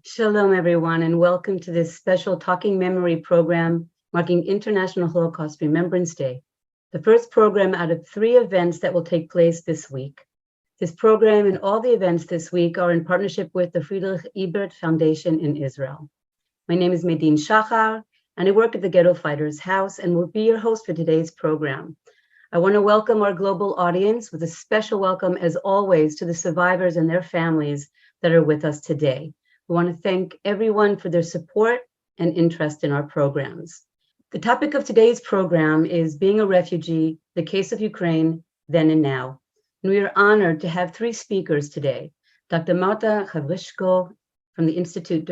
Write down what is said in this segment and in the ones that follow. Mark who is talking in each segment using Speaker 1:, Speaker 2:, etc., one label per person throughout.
Speaker 1: Shalom, everyone, and welcome to this special Talking Memory program marking International Holocaust Remembrance Day, the first program out of 3 events that will take place this week. This program and all the events this week are in partnership with the Friedrich-Ebert Foundation in Israel. My name is Medin Shachar, and I work at the Ghetto Fighters House and will be your host for today's program. I want to welcome our global audience with a special welcome, as always, to the survivors and their families that are with us today. We want to thank everyone for their support and interest in our programs. The topic of today's program is Being a Refugee, the Case of Ukraine, Then and Now. And we are honored to have 3 speakers today. Dr. Marta Havryshko from the Institute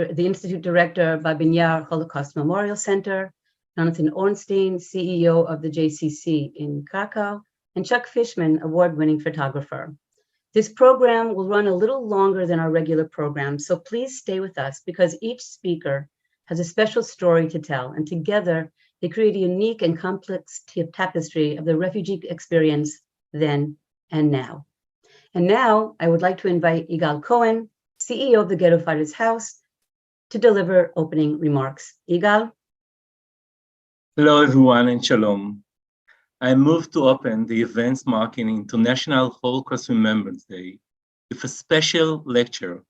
Speaker 1: Director, Babyn Holocaust Memorial Center, Jonathan Ornstein, CEO of the JCC in Krakow, and Chuck Fishman, award-winning photographer. This program will run a little longer than our regular program, so please stay with us because each speaker has a special story to tell, and together they create a unique and complex tapestry of the refugee experience then and now. And now I would like to invite Yigal Cohen, CEO of the Ghetto Fighters House, to deliver opening remarks. Yigal?
Speaker 2: Hello, everyone, and shalom. I am moved to open the events marking International Holocaust Remembrance Day with a special lecture,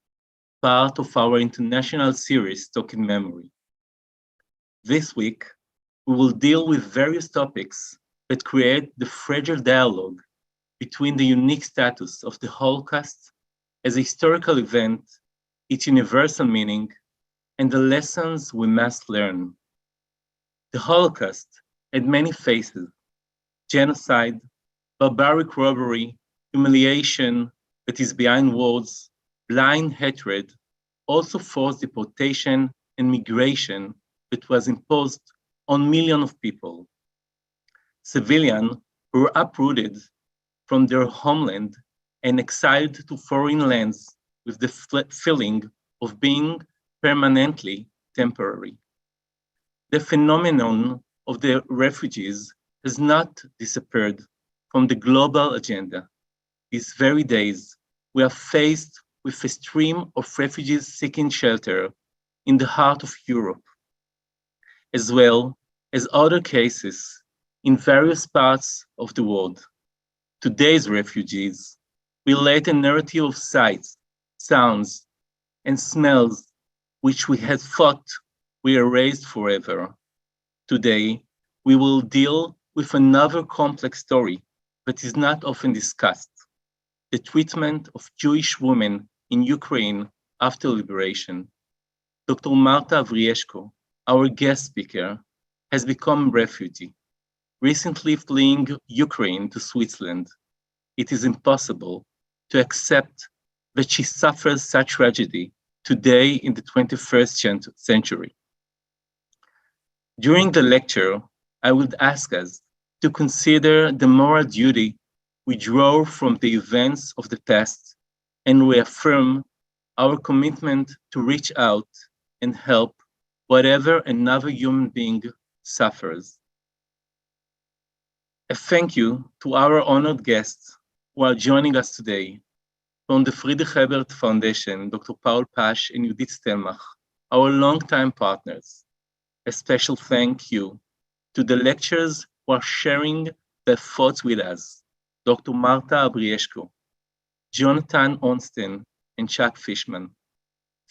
Speaker 2: part of our international series, Talking Memory. This week, we will deal with various topics that create the fragile dialogue between the unique status of the Holocaust as a historical event, its universal meaning, and the lessons we must learn. The Holocaust had many faces: genocide, barbaric robbery, humiliation that is behind words, blind hatred, also forced deportation and migration that was imposed on millions of people. Civilians were uprooted from their homeland and exiled to foreign lands with the feeling of being permanently temporary. The phenomenon of the refugees has not disappeared from the global agenda. These very days, we are faced with a stream of refugees seeking shelter in the heart of Europe, as well as other cases in various parts of the world. Today's refugees relate a narrative of sights, sounds, and smells which we had thought we erased forever. Today, we will deal with another complex story that is not often discussed: the treatment of Jewish women in Ukraine after liberation. Dr. Marta Havryshko, our guest speaker, has become a refugee, recently fleeing Ukraine to Switzerland. It is impossible to accept that she suffers such tragedy today in the 21st century. During the lecture, I would ask us to consider the moral duty we draw from the events of the past and reaffirm our commitment to reach out and help whatever another human being suffers. A thank you to our honored guests who are joining us today. From the Friedrich-Ebert Foundation, Dr. Paul Pasch and Judith Stelmach, our longtime partners. A special thank you to the lecturers who are sharing their thoughts with us: Dr. Marta Havryshko, Jonathan Ornstein, and Chuck Fishman.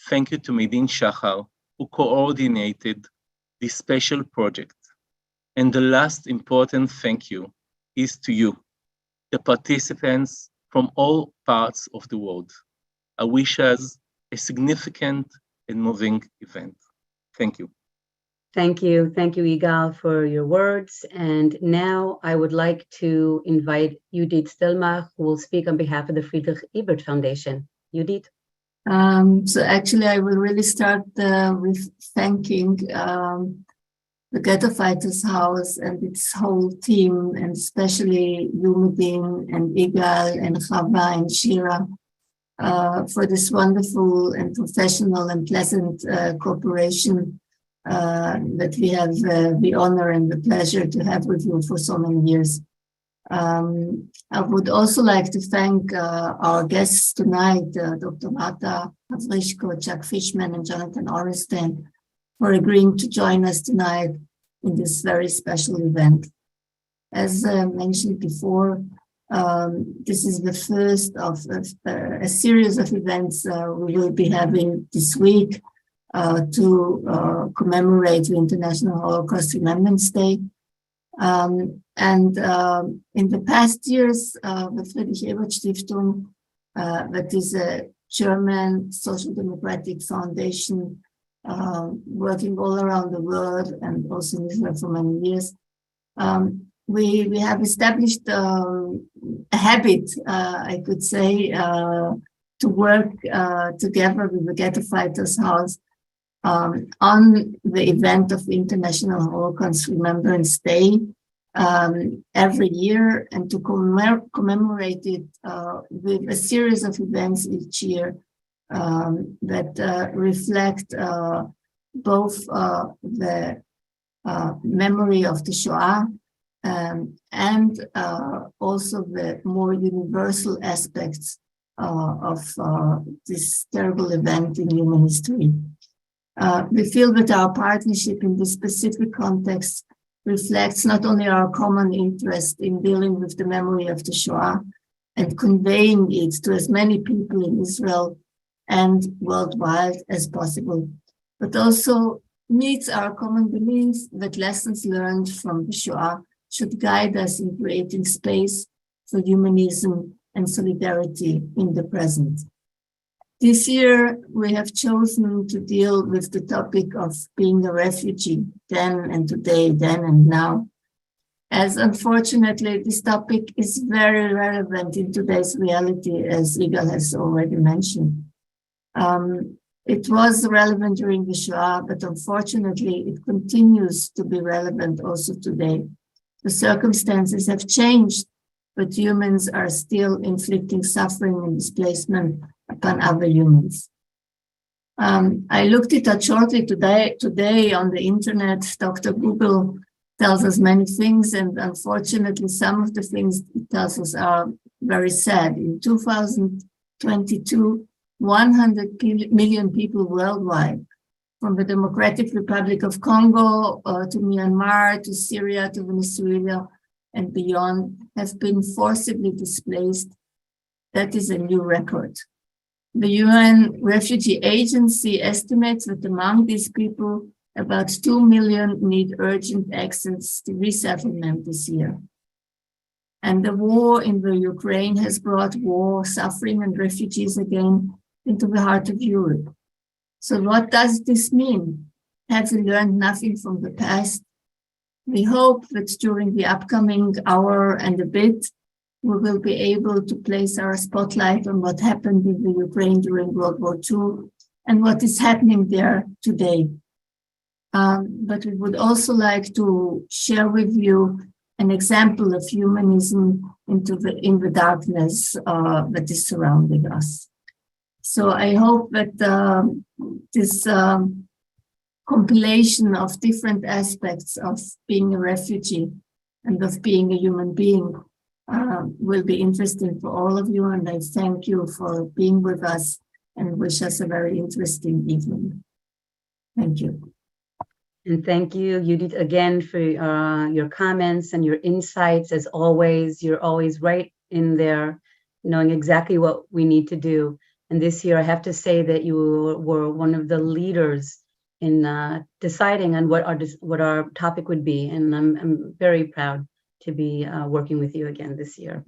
Speaker 2: Thank you to Medin Shachar, who coordinated this special project. And the last important thank you is to you, the participants from all parts of the world. I wish us a significant and moving event. Thank you.
Speaker 1: Thank you, Yigal, for your words. And now I would like to invite Judith Stelmach, who will speak on behalf of the Friedrich-Ebert Foundation. Judith?
Speaker 3: So actually, I will really start with thanking the Ghetto Fighters House and its whole team, and especially you, Medin, and Yigal, and Chava, and Shira, for this wonderful and professional and pleasant cooperation that we have the honor and the pleasure to have with you for so many years. I would also like to thank our guests tonight, Dr. Marta, Havryshko, Chuck Fishman, and Jonathan Ornstein, for agreeing to join us tonight in this very special event. As mentioned before, this is the first of a series of events we will be having this week to commemorate the International Holocaust Remembrance Day. In the past years, the Friedrich-Ebert-Stiftung, that is a German social democratic foundation working all around the world and also in Israel for many years, we have established a habit, I could say, to work together with the Ghetto Fighters House on the event of the International Holocaust Remembrance Day every year, and to commemorate it with a series of events each year that reflect both the memory of the Shoah and also the more universal aspects of this terrible event in human history. We feel that our partnership in this specific context reflects not only our common interest in dealing with the memory of the Shoah and conveying it to as many people in Israel and worldwide as possible, but also meets our common belief that lessons learned from the Shoah should guide us in creating space for humanism and solidarity in the present. This year, we have chosen to deal with the topic of being a refugee, then and today, then and now, as unfortunately this topic is very relevant in today's reality, as Yigal has already mentioned. It was relevant during the Shoah, but unfortunately it continues to be relevant also today. The circumstances have changed, but humans are still inflicting suffering and displacement upon other humans. I looked it up shortly today on the internet. Dr. Google tells us many things, and unfortunately some of the things it tells us are very sad. In 2022, 100 million people worldwide, from the Democratic Republic of Congo to Myanmar, to Syria, to Venezuela, and beyond, have been forcibly displaced. That is a new record. The UN Refugee Agency estimates that among these people, about 2 million need urgent access to resettlement this year. And the war in the Ukraine has brought war, suffering, and refugees again into the heart of Europe. So what does this mean? Have we learned nothing from the past? We hope that during the upcoming hour and a bit, we will be able to place our spotlight on what happened in the Ukraine during World War II and what is happening there today. But we would also like to share with you an example of humanism in the darkness that is surrounding us. So I hope that this compilation of different aspects of being a refugee and of being a human being will be interesting for all of you, and I thank you for being with us and wish us a very interesting evening. Thank you.
Speaker 1: And thank you, Judith, again for your comments and your insights. As always, you're always right in there, knowing exactly what we need to do. And this year, I have to say that you were one of the leaders in deciding on what our topic would be, and I'm very proud to be working with you again this year.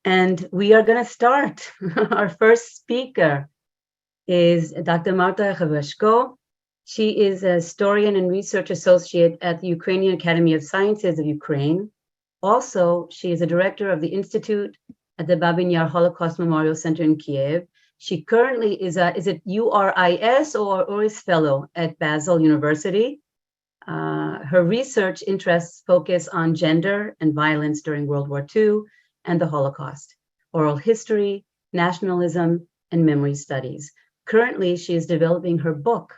Speaker 1: And we are going to start. Our first speaker is Dr. Marta Havryshko. She is a historian and research associate at the Ukrainian Academy of Sciences of Ukraine. Also, she is a director of the Institute at the Babyn Holocaust Memorial Center in Kiev. She currently is it URIS or URIS Fellow at Basel University. Her research interests focus on gender and violence during World War II and the Holocaust, oral history, nationalism, and memory studies. Currently, she is developing her book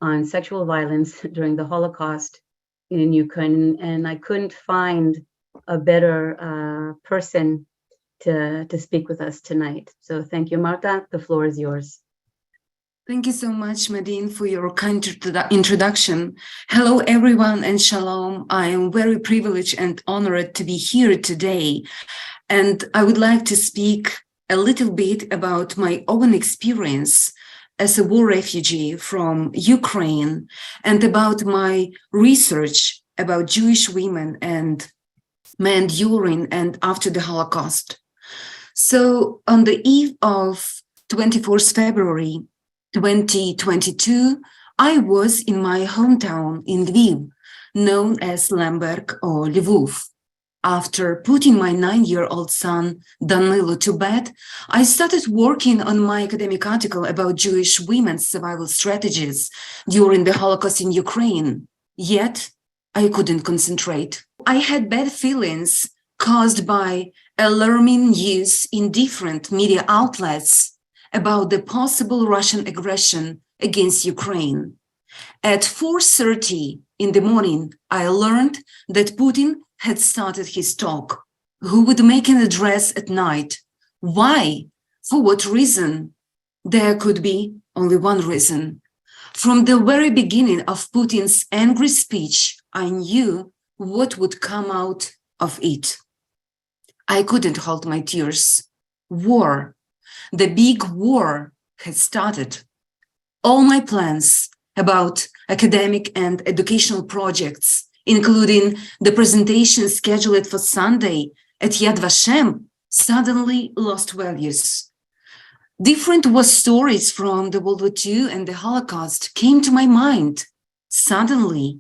Speaker 1: on sexual violence during the Holocaust in Ukraine, and I couldn't find a better person to speak with us tonight. So thank you, Marta. The floor is yours.
Speaker 4: Thank you so much, Babyn, for your kind introduction. Hello, everyone, and shalom. I am very privileged and honored to be here today. And I would like to speak a little bit about my own experience as a war refugee from Ukraine and about my research about Jewish women and men during and after the Holocaust. So on the eve of 24th February 2022, I was in my hometown in Lviv, known as Lemberg or Lvov. After putting my 9-year-old son, Danilo, to bed, I started working on my academic article about Jewish women's survival strategies during the Holocaust in Ukraine. Yet, I couldn't concentrate. I had bad feelings caused by alarming news in different media outlets about the possible Russian aggression against Ukraine. At 4:30 in the morning, I learned that Putin had started his talk, who would make an address at night. Why? For what reason? There could be only one reason. From the very beginning of Putin's angry speech, I knew what would come out of it. I couldn't hold my tears. War. The big war had started. All my plans about academic and educational projects, including the presentation scheduled for Sunday at Yad Vashem, suddenly lost values. Different war stories from the World War II and the Holocaust came to my mind. Suddenly,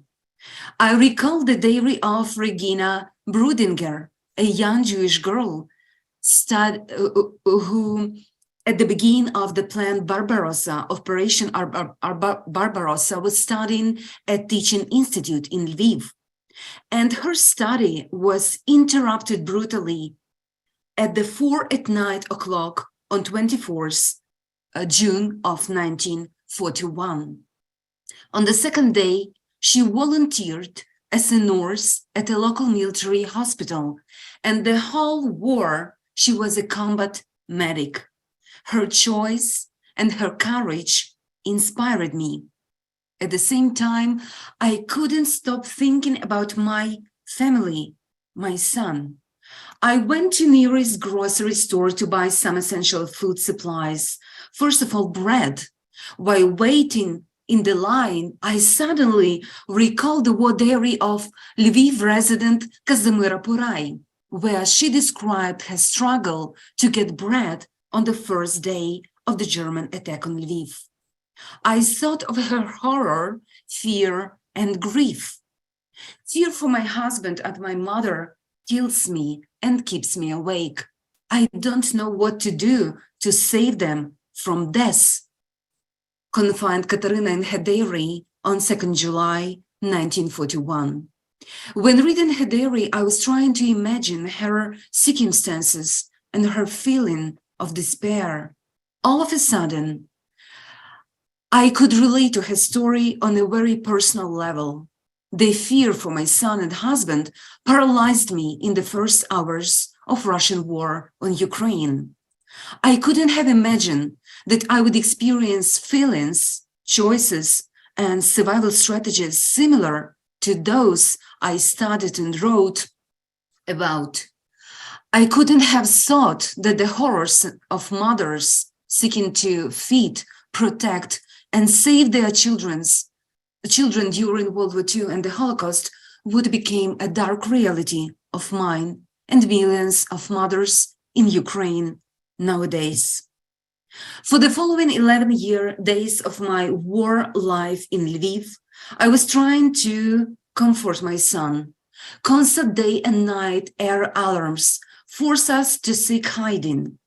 Speaker 4: I recalled the diary of Regina Brudinger, a young Jewish girl who, at the beginning of the Plan Barbarossa, Operation Barbarossa, was studying at Tikkun Institute in Lviv. And her study was interrupted brutally at the 4 o'clock on 24th June of 1941. On the second day, she volunteered as a nurse at a local military hospital, and the whole war, she was a combat medic. Her choice and her courage inspired me. At the same time, I couldn't stop thinking about my family, my son. I went to nearest grocery store to buy some essential food supplies. First of all, bread. While waiting in the line, I suddenly recalled the war diary of Lviv resident Kazimira Purai, where she described her struggle to get bread on the first day of the German attack on Lviv. I thought of her horror, fear, and grief. Fear for my husband and my mother kills me and keeps me awake. I don't know what to do to save them from death, confided Katerina in her diary on 2nd July 1941. When reading her diary, I was trying to imagine her circumstances and her feeling of despair. All of a sudden, I could relate to her story on a very personal level. The fear for my son and husband paralyzed me in the first hours of Russian war on Ukraine. I couldn't have imagined that I would experience feelings, choices, and survival strategies similar to those I studied and wrote about. I couldn't have thought that the horrors of mothers seeking to feed, protect, and save their children during World War II and the Holocaust would become a dark reality of mine and millions of mothers in Ukraine nowadays. For the following 11 days of my war life in Lviv, I was trying to comfort my son. Constant day and night air alarms force us to seek hiding.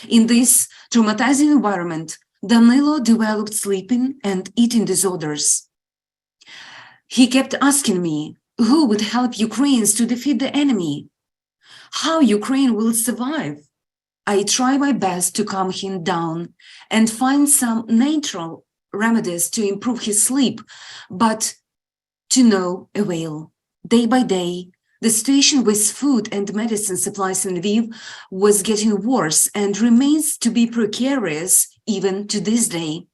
Speaker 4: In this traumatizing environment, Danilo developed sleeping and eating disorders. He kept asking me who would help Ukrainians to defeat the enemy, how Ukraine will survive. I try my best to calm him down and find some natural remedies to improve his sleep, but to no avail. Day by day, The situation with food and medicine supplies in Lviv was getting worse and remains to be precarious even to this day.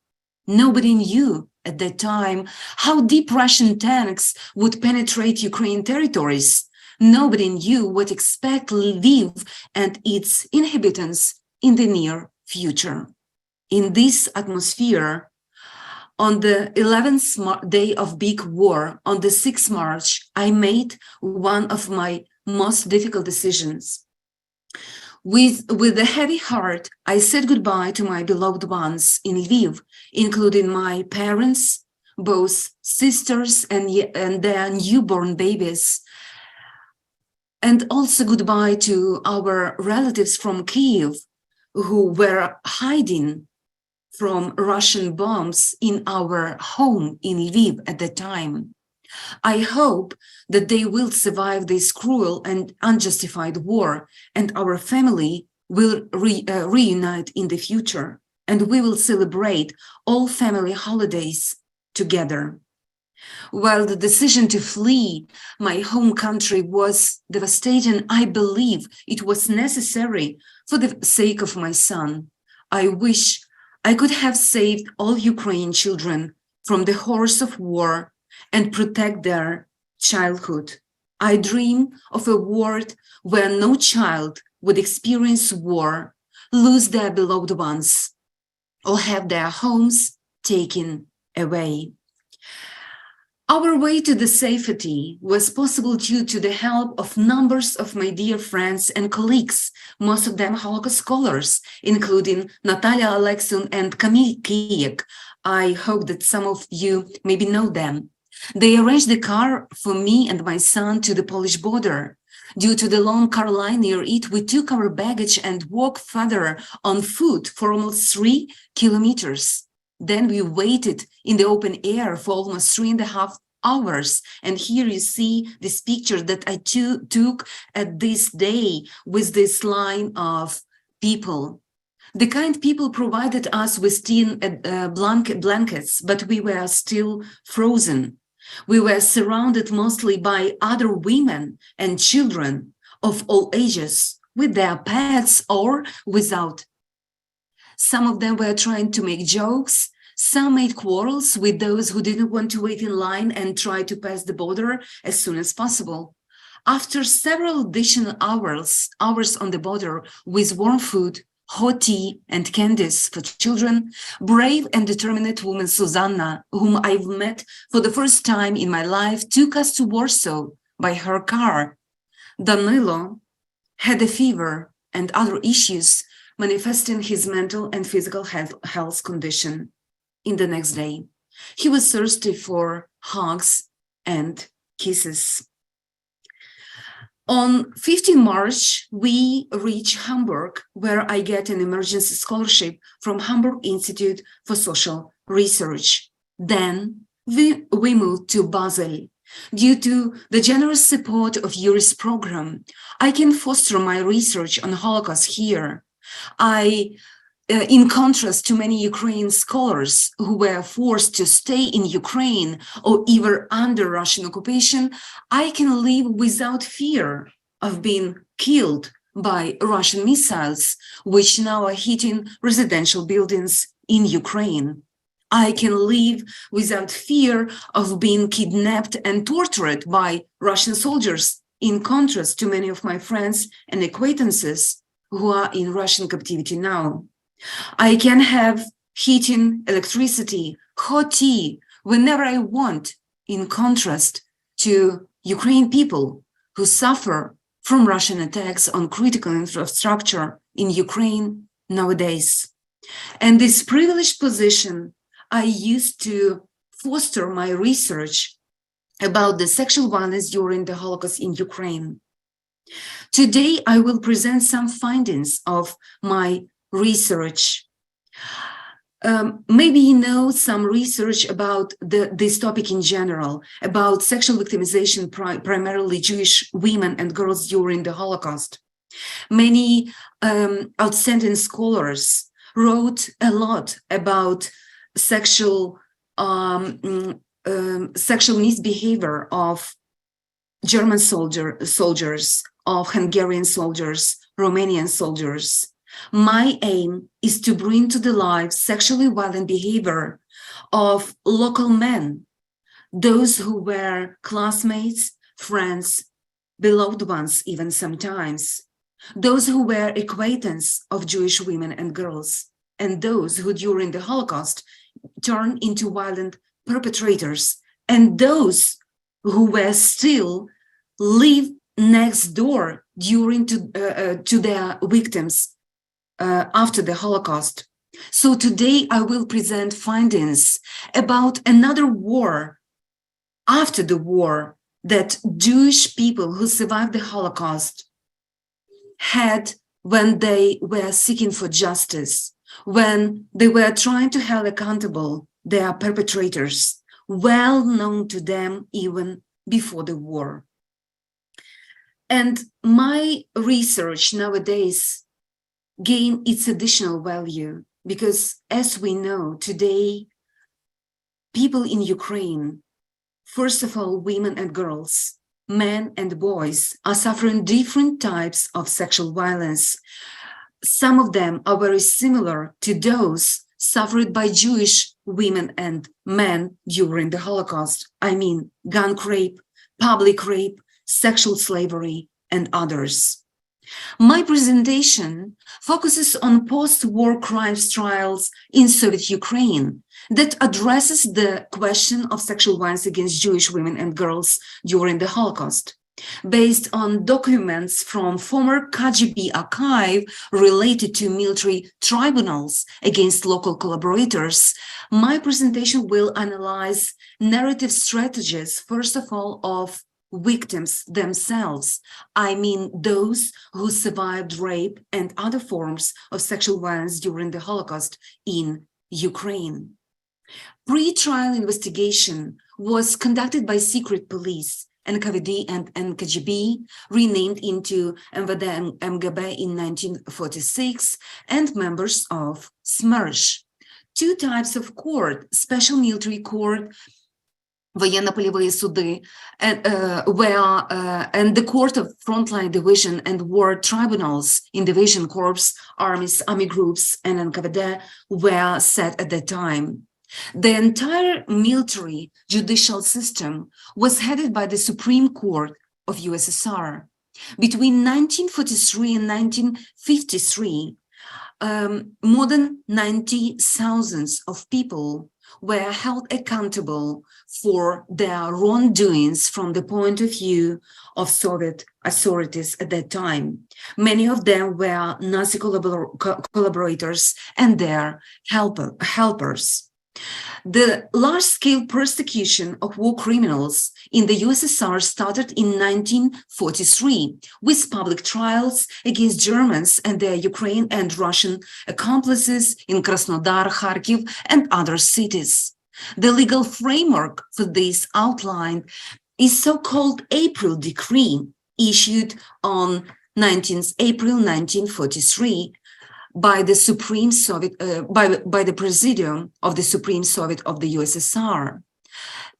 Speaker 4: Nobody knew at that time how deep Russian tanks would penetrate Ukrainian territories. Nobody knew what expect Lviv and its inhabitants in the near future. In this atmosphere, on the 11th day of big war, on the 6th March, I made one of my most difficult decisions. With a heavy heart, I said goodbye to my beloved ones in Lviv, including my parents, both sisters and their newborn babies, and also goodbye to our relatives from Kyiv who were hiding from Russian bombs in our home in Lviv at the time. I hope that they will survive this cruel and unjustified war, and our family will reunite in the future, and we will celebrate all family holidays together. While the decision to flee my home country was devastating, I believe it was necessary for the sake of my son. I wish I could have saved all Ukrainian children from the horrors of war and protect their childhood. I dream of a world where no child would experience war, lose their beloved ones, or have their homes taken away. Our way to the safety was possible due to the help of numbers of my dear friends and colleagues, most of them Holocaust scholars, including Natalia Alexun and Kamil Kijek. I hope that some of you maybe know them. They arranged the car for me and my son to the Polish border. Due to the long car line near it, we took our baggage and walked further on foot for almost 3 kilometers. Then we waited in the open air for almost 3.5 hours. And here you see this picture that I took at this day with this line of people. The kind people provided us with thin blankets, but we were still frozen. We were surrounded mostly by other women and children of all ages, with their pets or without. Some of them were trying to make jokes. Some made quarrels with those who didn't want to wait in line and try to pass the border as soon as possible. After several additional hours on the border with warm food, hot tea and candies for children, brave and determined woman Susanna, whom I've met for the first time in my life, took us to Warsaw by her car. Danilo had a fever and other issues, manifesting his mental and physical health condition. In the next day, he was thirsty for hugs and kisses. On 15 March, we reach Hamburg, where I get an emergency scholarship from Hamburg Institute for Social Research. Then we moved to Basel. Due to the generous support of Yuri's program, I can foster my research on Holocaust here. In contrast to many Ukrainian scholars who were forced to stay in Ukraine or even under Russian occupation, I can live without fear of being killed by Russian missiles, which now are hitting residential buildings in Ukraine. I can live without fear of being kidnapped and tortured by Russian soldiers, in contrast to many of my friends and acquaintances who are in Russian captivity now. I can have heating, electricity, hot tea whenever I want, in contrast to Ukrainian people who suffer from Russian attacks on critical infrastructure in Ukraine nowadays. And this privileged position I used to foster my research about the sexual violence during the Holocaust in Ukraine. Today, I will present some findings of my research. Maybe you know some research about this topic in general, about sexual victimization, primarily Jewish women and girls during the Holocaust. Many outstanding scholars wrote a lot about sexual misbehavior of German soldiers, of Hungarian soldiers, Romanian soldiers. My aim is to bring to the light sexually violent behavior of local men, those who were classmates, friends, beloved ones even sometimes, those who were acquaintances of Jewish women and girls, and those who during the Holocaust turned into violent perpetrators, and those who were still live next door during to their victims after the Holocaust. So today I will present findings about another war after the war that Jewish people who survived the Holocaust had when they were seeking for justice, when they were trying to hold accountable their perpetrators, well known to them even before the war. And my research nowadays gained its additional value because, as we know today, people in Ukraine, first of all, women and girls, men and boys, are suffering different types of sexual violence. Some of them are very similar to those suffered by Jewish women and men during the Holocaust. I mean, gang rape, public rape, sexual slavery, and others. My presentation focuses on post-war crimes trials in Soviet Ukraine that addresses the question of sexual violence against Jewish women and girls during the Holocaust. Based on documents from former KGB archive related to military tribunals against local collaborators, my presentation will analyze narrative strategies, first of all, of victims themselves. I mean, those who survived rape and other forms of sexual violence during the Holocaust in Ukraine. Pre-trial investigation was conducted by secret police, NKVD and KGB, renamed into MVD and MGB in 1946, and members of SMERSH. Two types of court, special military court, военно-полевые суды, and the Court of Frontline Division and War Tribunals in Division Corps, armies, army groups, and NKVD were set at that time. The entire military judicial system was headed by the Supreme Court of USSR. Between 1943 and 1953, more than 90,000 of people were held accountable for their wrongdoings from the point of view of Soviet authorities at that time. Many of them were Nazi collaborators and their helpers. The large-scale persecution of war criminals in the USSR started in 1943 with public trials against Germans and their Ukrainian and Russian accomplices in Krasnodar, Kharkiv, and other cities. The legal framework for this outlined is so-called April Decree, issued on 19th April 1943 by the Supreme Soviet, by the Presidium of the Supreme Soviet of the USSR.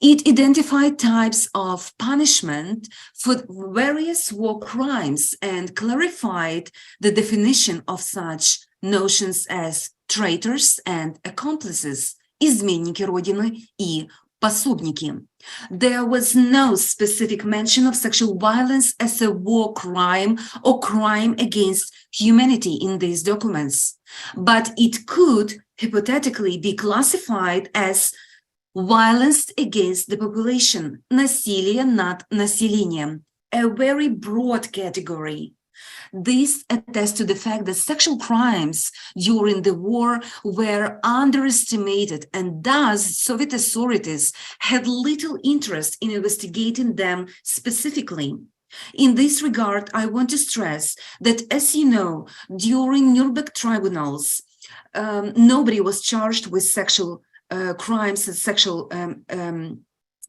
Speaker 4: It identified types of punishment for various war crimes and clarified the definition of such notions as traitors and accomplices, изменники Родины и пособники. There was no specific mention of sexual violence as a war crime or crime against humanity in these documents, but it could hypothetically be classified as violence against the population, насилие над населением, a very broad category. This attests to the fact that sexual crimes during the war were underestimated, and thus Soviet authorities had little interest in investigating them specifically. In this regard, I want to stress that, as you know, during Nuremberg tribunals, nobody was charged with sexual crimes and sexual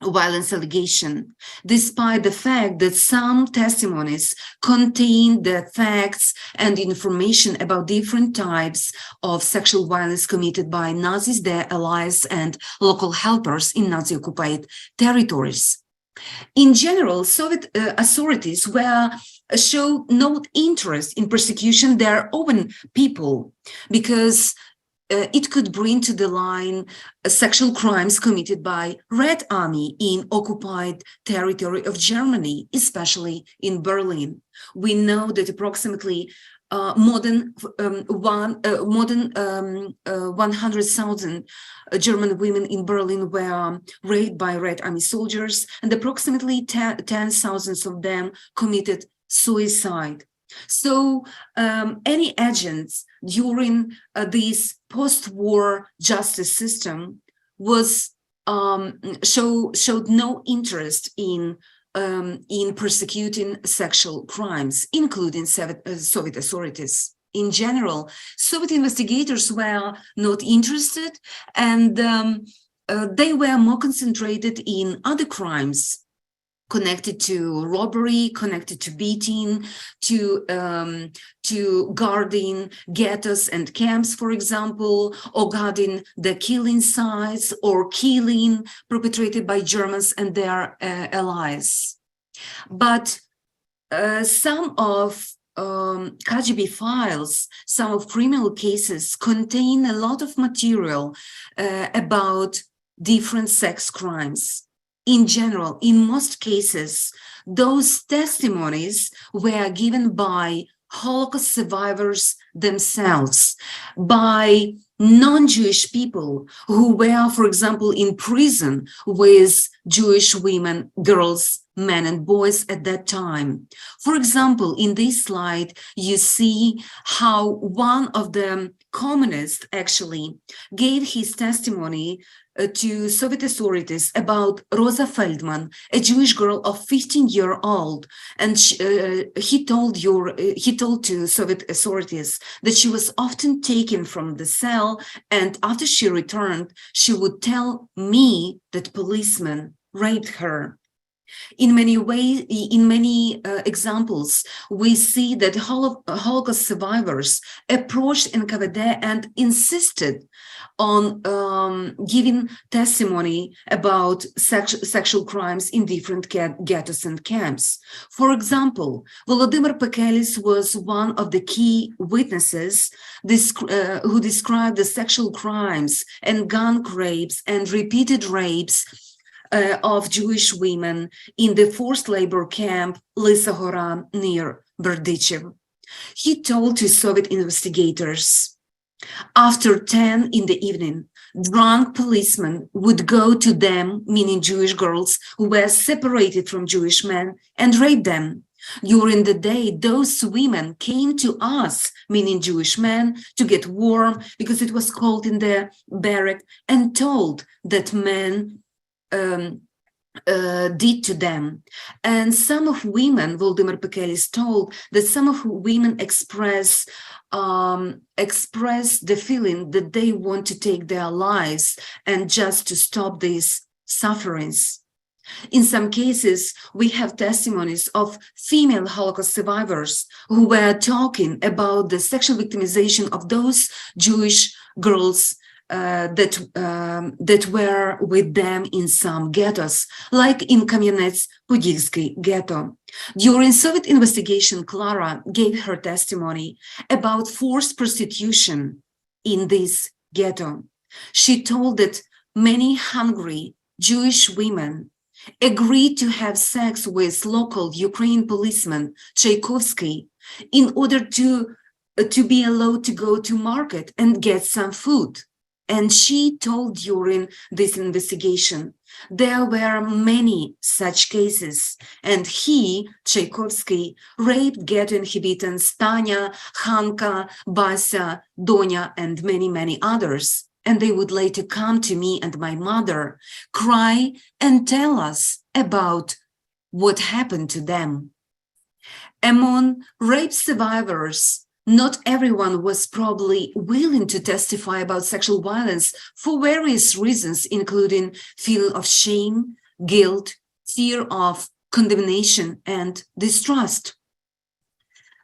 Speaker 4: violence allegation, despite the fact that some testimonies contain the facts and information about different types of sexual violence committed by Nazis, their allies, and local helpers in Nazi-occupied territories. In general, Soviet authorities showed no interest in persecution their own people because it could bring to the line sexual crimes committed by Red Army in occupied territory of Germany, especially in Berlin. We know that approximately more than 100,000 German women in Berlin were raped by Red Army soldiers, and approximately 10,000 of them committed suicide. So any agents during this post-war justice system was showed no interest in persecuting sexual crimes, including Soviet authorities. In general, Soviet investigators were not interested, and they were more concentrated in other crimes connected to robbery, connected to beating, to guarding ghettos and camps, for example, or guarding the killing sites or killing perpetrated by Germans and their allies. But some of KGB files, some of criminal cases contain a lot of material about different sex crimes. In general, in most cases, those testimonies were given by Holocaust survivors themselves, by non-Jewish people who were, for example, in prison with Jewish women, girls, men, and boys at that time. For example, in this slide, you see how one of the communists actually gave his testimony to Soviet authorities about Rosa Feldman, a Jewish girl of 15-year-old, and he told to Soviet authorities that she was often taken from the cell, and after she returned, she would tell me that policemen raped her. In many ways, in many examples, we see that Holocaust survivors approached NKVD and insisted on giving testimony about sexual crimes in different ghettos and camps. For example, Volodymyr Pekelis was one of the key witnesses who described the sexual crimes and gang rapes and repeated rapes of Jewish women in the forced labor camp Lysa Hora near Berdichev. He told to Soviet investigators, after 10 in the evening, drunk policemen would go to them, meaning Jewish girls who were separated from Jewish men, and rape them. During the day, those women came to us, meaning Jewish men, to get warm because it was cold in the barrack, and told that men did to them. And some of women, Volodymyr Pekelis told that some of women express the feeling that they want to take their lives and just to stop these sufferings. In some cases, we have testimonies of female Holocaust survivors who were talking about the sexual victimization of those Jewish girls that were with them in some ghettos, like in Kamenets-Podilsky ghetto. During Soviet investigation, Clara gave her testimony about forced prostitution in this ghetto. She told that many hungry Jewish women agreed to have sex with local Ukrainian policeman Tchaikovsky in order to be allowed to go to market and get some food. And she told during this investigation, there were many such cases, and he, Tchaikovsky, raped ghetto inhabitants Tanya, Hanka, Basa, Donya, and many, many others. And they would later come to me and my mother, cry and tell us about what happened to them. Among rape survivors, not everyone was probably willing to testify about sexual violence for various reasons, including feeling of shame, guilt, fear of condemnation, and distrust.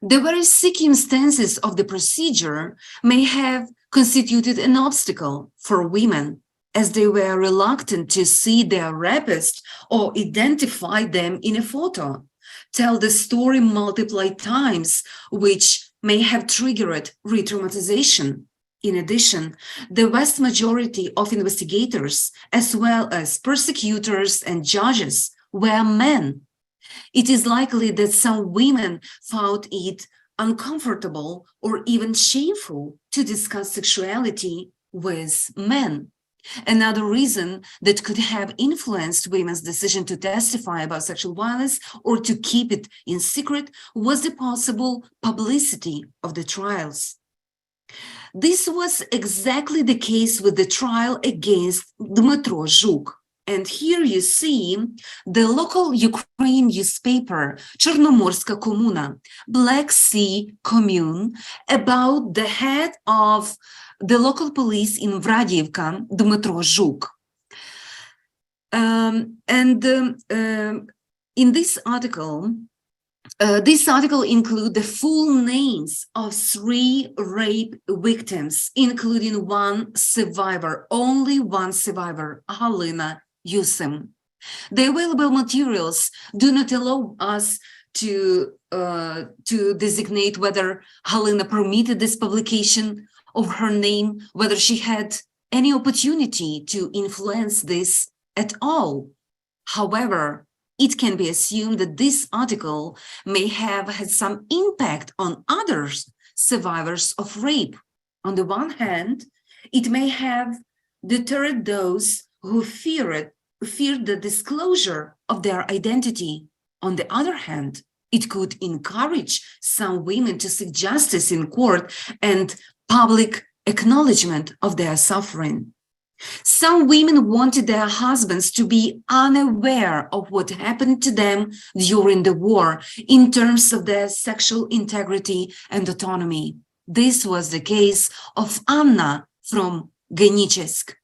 Speaker 4: The very circumstances of the procedure may have constituted an obstacle for women as they were reluctant to see their rapist or identify them in a photo, tell the story multiple times, which may have triggered re-traumatization. In addition, the vast majority of investigators, as well as prosecutors and judges, were men. It is likely that some women found it uncomfortable or even shameful to discuss sexuality with men. Another reason that could have influenced women's decision to testify about sexual violence or to keep it in secret was the possible publicity of the trials. This was exactly the case with the trial against Dmytro Zhuk. And here you see the local Ukrainian newspaper, Chornomorska Komuna, Black Sea Commune, about the head of the local police in Vradiivka, Dmytro Zhuk. In this article includes the full names of 3 rape victims, including one survivor, only one survivor, Halina Yusem. The available materials do not allow us to designate whether Halina permitted this publication of her name, whether she had any opportunity to influence this at all. However, it can be assumed that this article may have had some impact on other survivors of rape. On the one hand, it may have deterred those who feared the disclosure of their identity. On the other hand, it could encourage some women to seek justice in court and public acknowledgement of their suffering. Some women wanted their husbands to be unaware of what happened to them during the war in terms of their sexual integrity and autonomy. This was the case of Anna from Genichesk.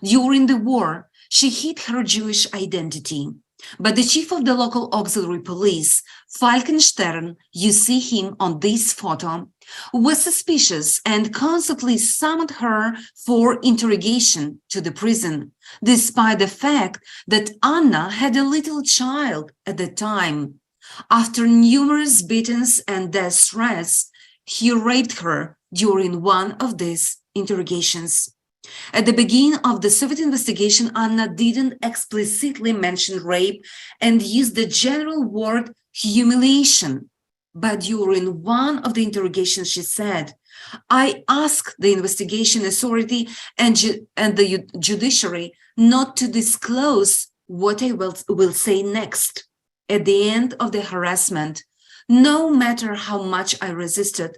Speaker 4: During the war, she hid her Jewish identity, but the chief of the local auxiliary police, Falkenstern, you see him on this photo, was suspicious and constantly summoned her for interrogation to the prison, despite the fact that Anna had a little child at the time. After numerous beatings and death threats, he raped her during one of these interrogations. At the beginning of the Soviet investigation, Anna didn't explicitly mention rape and used the general word humiliation. But during one of the interrogations, she said, "I asked the investigation authority and the judiciary not to disclose what I will say next. At the end of the harassment, no matter how much I resisted,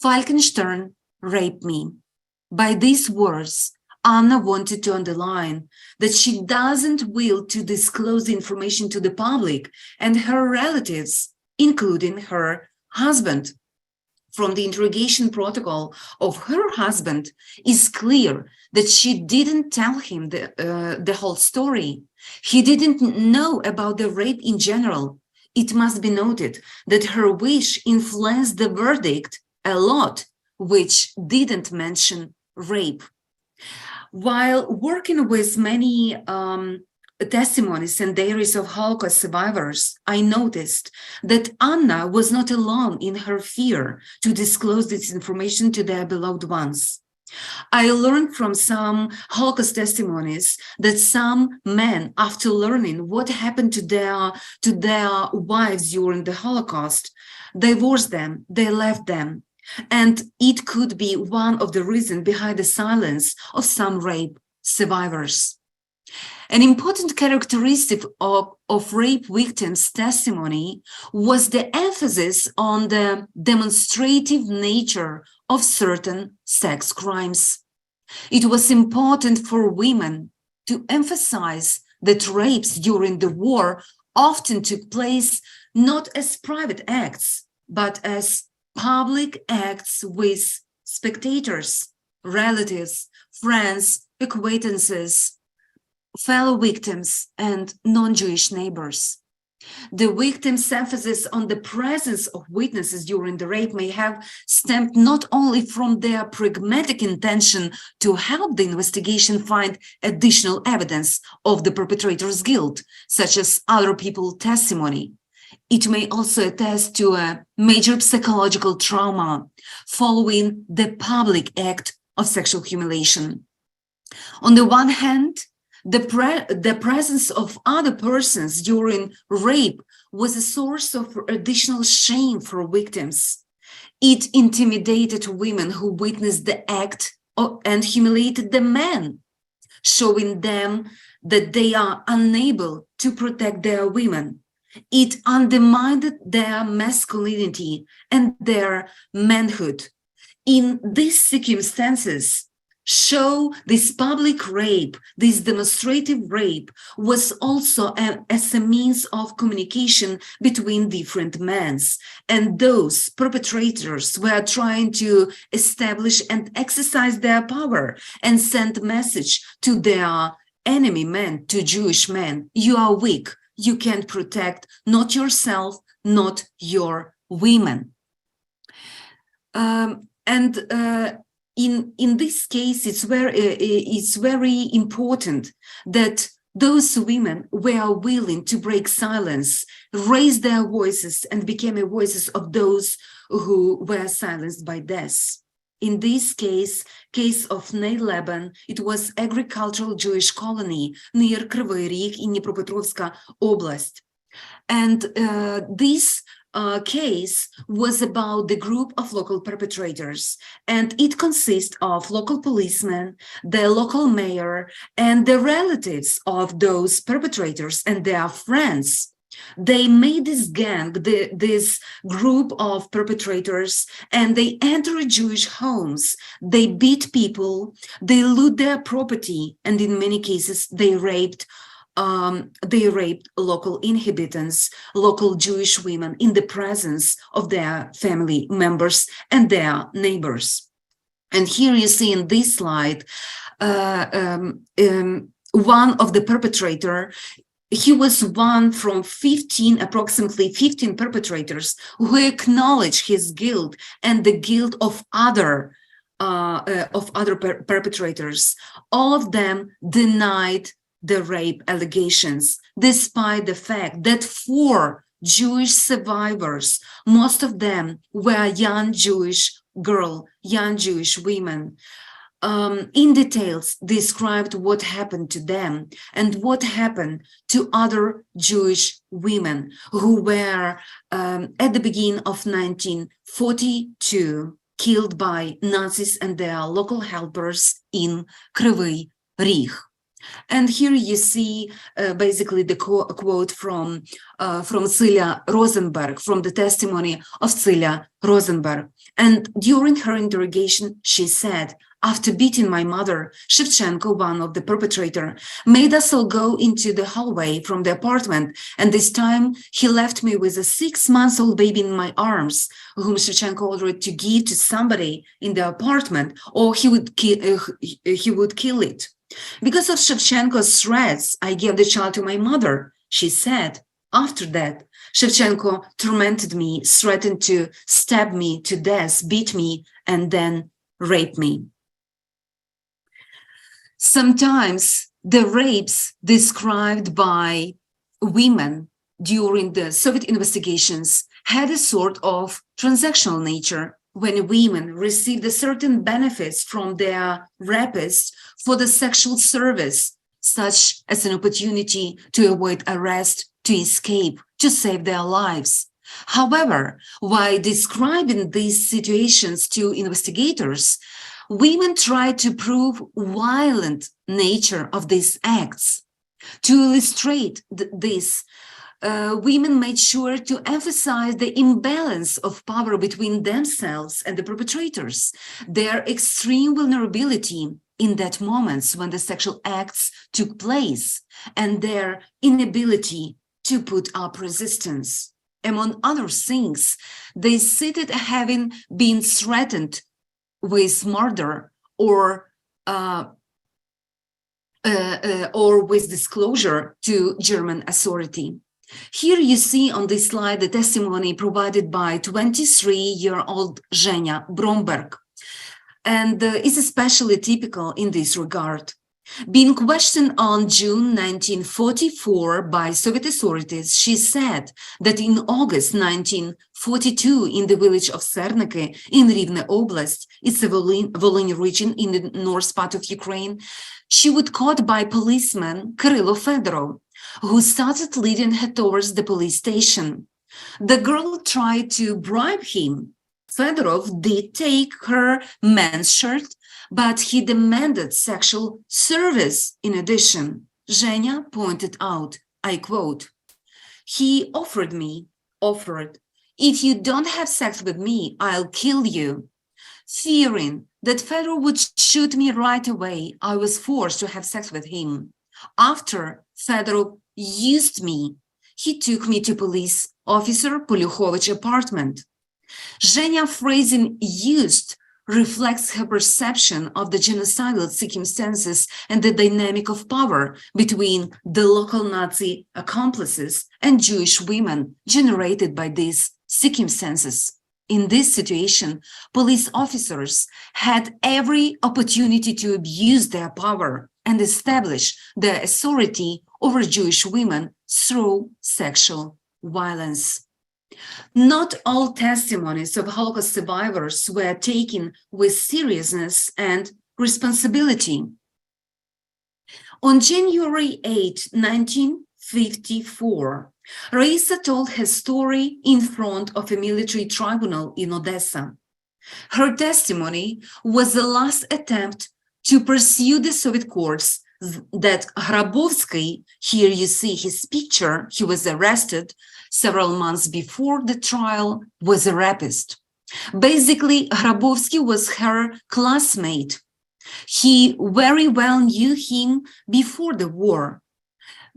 Speaker 4: Falkenstern raped me." By these words, Anna wanted to underline that she doesn't will to disclose the information to the public and her relatives, including her husband. From the interrogation protocol of her husband, is clear that she didn't tell him the whole story. He didn't know about the rape in general. It must be noted that her wish influenced the verdict a lot, which didn't mention rape. While working with many testimonies and diaries of Holocaust survivors, I noticed that Anna was not alone in her fear to disclose this information to their beloved ones. I learned from some Holocaust testimonies that some men, after learning what happened to their wives during the Holocaust, divorced them, they left them. And it could be one of the reasons behind the silence of some rape survivors. An important characteristic of rape victims' testimony was the emphasis on the demonstrative nature of certain sex crimes. It was important for women to emphasize that rapes during the war often took place not as private acts, but as public acts with spectators, relatives, friends, acquaintances, fellow victims, and non-Jewish neighbors. The victim's emphasis on the presence of witnesses during the rape may have stemmed not only from their pragmatic intention to help the investigation find additional evidence of the perpetrator's guilt, such as other people's testimony. It may also attest to a major psychological trauma following the public act of sexual humiliation. On the one hand, the presence of other persons during rape was a source of additional shame for victims. It intimidated women who witnessed the act and humiliated the men, showing them that they are unable to protect their women. It undermined their masculinity and their manhood. In these circumstances, this public rape, this demonstrative rape, was also as a means of communication between different men, and those perpetrators were trying to establish and exercise their power and send a message to their enemy men, to Jewish men: you are weak, you can't protect not yourself, not your women. In this case, it's very important that those women were willing to break silence, raise their voices, and became the voices of those who were silenced by death. In this case of Ney Leben, it was agricultural Jewish colony near Kryvyi Rih in Dnipropetrovska Oblast. And this case was about the group of local perpetrators, and it consists of local policemen, the local mayor, and the relatives of those perpetrators and their friends. They made this gang, this group of perpetrators, and they entered Jewish homes. They beat people, they loot their property, and in many cases they raped local inhabitants, local Jewish women, in the presence of their family members and their neighbors. And here you see in this slide, one of the perpetrator. He was one from approximately 15 perpetrators who acknowledged his guilt and the guilt of other perpetrators. All of them denied the rape allegations, despite the fact that 4 Jewish survivors, most of them were young Jewish women, in details described what happened to them and what happened to other Jewish women who were, at the beginning of 1942, killed by Nazis and their local helpers in Kryvyi Rih. And here you see basically the quote from Celia Rosenberg, from the testimony of Celia Rosenberg. And during her interrogation, she said, "After beating my mother, Shevchenko, one of the perpetrator, made us all go into the hallway from the apartment. And this time he left me with a 6-month-old baby in my arms, whom Shevchenko ordered to give to somebody in the apartment, or he would kill it. Because of Shevchenko's threats, I gave the child to my mother," she said. "After that, Shevchenko tormented me, threatened to stab me to death, beat me, and then rape me." Sometimes the rapes described by women during the Soviet investigations had a sort of transactional nature, when women received certain benefits from their rapists for the sexual service, such as an opportunity to avoid arrest, to escape, to save their lives. However, while describing these situations to investigators, women tried to prove violent nature of these acts. To illustrate this, women made sure to emphasize the imbalance of power between themselves and the perpetrators, their extreme vulnerability in that moments when the sexual acts took place, and their inability to put up resistance. Among other things, they cited having been threatened with murder or with disclosure to German authority. Here you see on this slide the testimony provided by 23-year-old Zhenya Bromberg, and is especially typical in this regard. Being questioned on June 1944 by Soviet authorities, she said that in August 1942 in the village of Serniki in Rivne Oblast, it's a Volyn region in the north part of Ukraine, she was caught by policeman Kyrylo Fedorov, who started leading her towards the police station. The girl tried to bribe him. Fedorov did take her men's shirt, but he demanded sexual service in addition. Zhenya pointed out, I quote, "He offered, if you don't have sex with me, I'll kill you." Fearing that Fedorov would shoot me right away, I was forced to have sex with him. After Fedorov used me, he took me to police officer Polyukhovich's apartment. Zhenya phrasing used reflects her perception of the genocidal circumstances and the dynamic of power between the local Nazi accomplices and Jewish women generated by these circumstances. In this situation, police officers had every opportunity to abuse their power and establish their authority over Jewish women through sexual violence. Not all testimonies of Holocaust survivors were taken with seriousness and responsibility. On January 8, 1954, Raisa told her story in front of a military tribunal in Odessa. Her testimony was the last attempt to pursue the Soviet courts that Grabowski, here you see his picture, he was arrested several months before the trial, was a rapist. Basically, Grabowski was her classmate. He very well knew him before the war.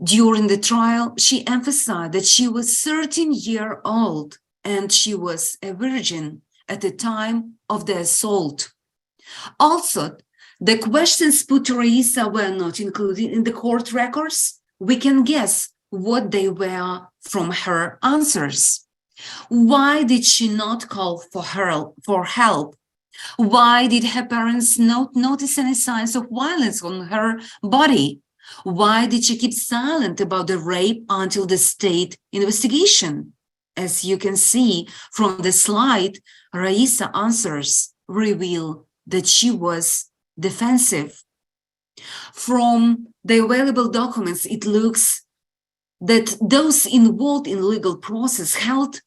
Speaker 4: During the trial, she emphasized that she was 13 years old and she was a virgin at the time of the assault. Also, the questions put to Raisa were not included in the court records. We can guess what they were from her answers. Why did she not call for help? Why did her parents not notice any signs of violence on her body? Why did she keep silent about the rape until the state investigation? As you can see from the slide, Raisa's answers reveal that she was defensive. From the available documents, it looks that those involved in legal process held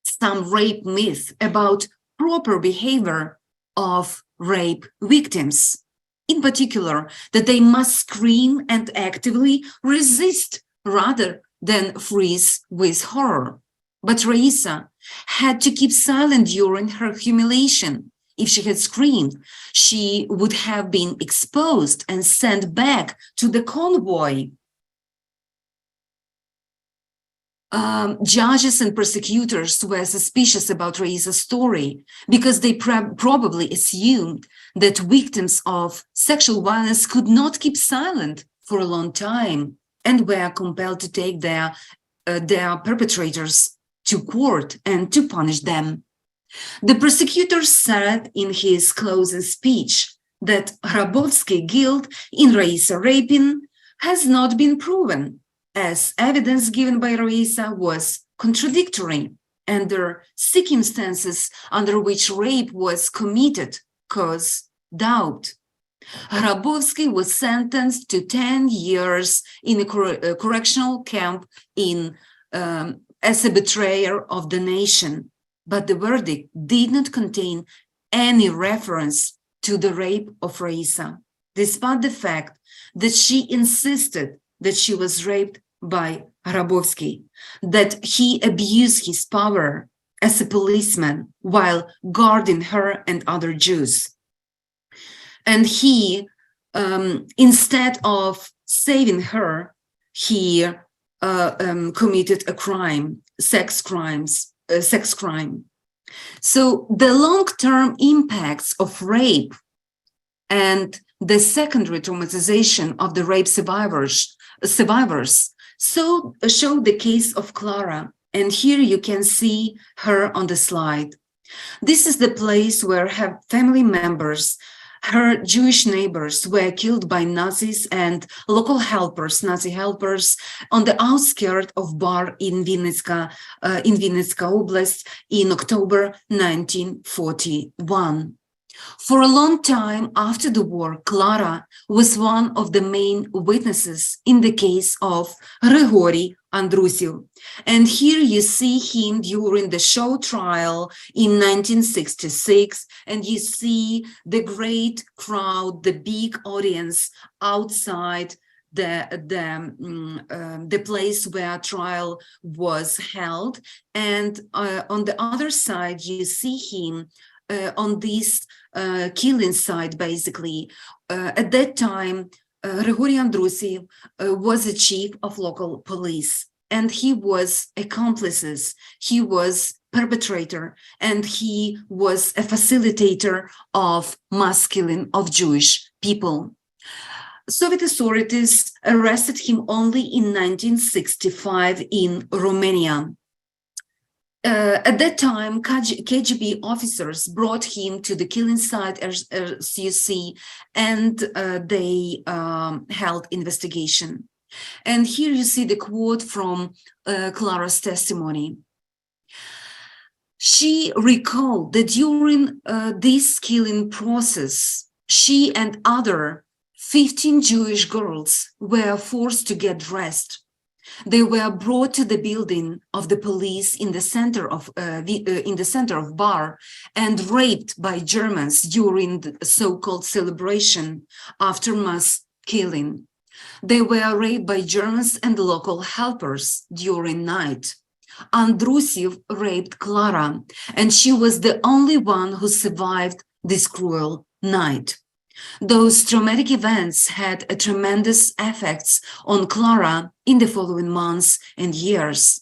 Speaker 4: some rape myth about proper behavior of rape victims. In particular, that they must scream and actively resist rather than freeze with horror. But Raisa had to keep silent during her humiliation. If she had screamed, she would have been exposed and sent back to the convoy. Judges and prosecutors were suspicious about Raisa's story because they probably assumed that victims of sexual violence could not keep silent for a long time and were compelled to take their perpetrators to court and to punish them. The prosecutor said in his closing speech that Grabowski's guilt in Raisa raping has not been proven, as evidence given by Raisa was contradictory, and the circumstances under which rape was committed cause doubt. Grabowski was sentenced to 10 years in a correctional camp as a betrayer of the nation, but the verdict did not contain any reference to the rape of Raisa, despite the fact that she insisted that she was raped by Grabowski, that he abused his power as a policeman while guarding her and other Jews. And he, instead of saving her, he committed a crime, sex crime. So the long-term impacts of rape and the secondary traumatization of the rape survivors show the case of Clara, and here you can see her on the slide. This is the place where her family members, her Jewish neighbors, were killed by Nazis and local helpers, Nazi helpers, on the outskirts of Bar in Vinnytska Oblast in October 1941. For a long time after the war, Clara was one of the main witnesses in the case of Grigory Andrusiv. And here you see him during the show trial in 1966, and you see the great crowd, the big audience outside the place where trial was held. And on the other side, you see him on this killing site, basically. At that time, Grigory Andrusiv was the chief of local police, and he was accomplices, he was perpetrator, and he was a facilitator of mass killing of Jewish people. Soviet authorities arrested him only in 1965 in Romania. At that time, KGB officers brought him to the killing site, as you see, and they held investigation. And here you see the quote from Clara's testimony. She recalled that during this killing process, she and other 15 Jewish girls were forced to get dressed. They were brought to the building of the police in the center of Bar and raped by Germans during the so-called celebration after mass killing. They were raped by Germans and local helpers during night. Andrusiv raped Clara, and she was the only one who survived this cruel night. Those traumatic events had a tremendous effects on Clara in the following months and years.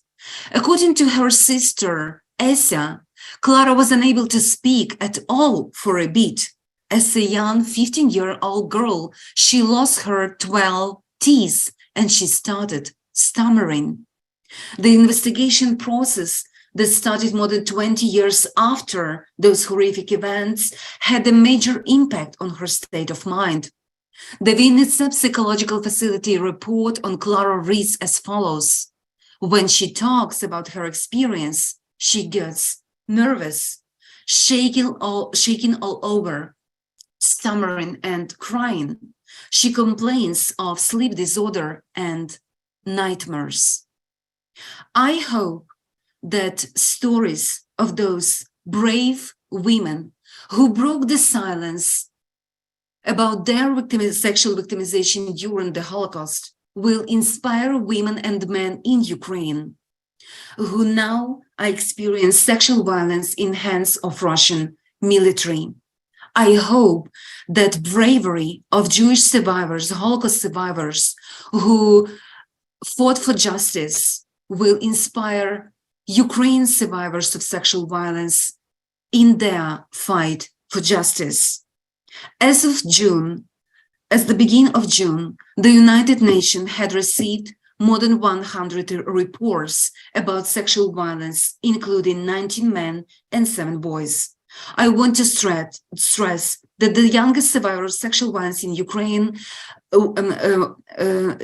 Speaker 4: According to her sister, Esa, Clara was unable to speak at all for a bit. As a young 15-year-old girl, she lost her 12 teeth and she started stammering. The investigation process that started more than 20 years after those horrific events had a major impact on her state of mind. The Vinnytsia Psychological Facility report on Clara reads as follows. When she talks about her experience, she gets nervous, shaking all over, stammering and crying. She complains of sleep disorder and nightmares. I hope that stories of those brave women who broke the silence about their sexual victimization during the Holocaust will inspire women and men in Ukraine who now experience sexual violence in hands of Russian military. I hope that bravery of Jewish survivors, Holocaust survivors who fought for justice will inspire Ukraine survivors of sexual violence in their fight for justice. As the beginning of June, the United Nations had received more than 100 reports about sexual violence, including 19 men and 7 boys. I want to stress that the youngest survivor of sexual violence in Ukraine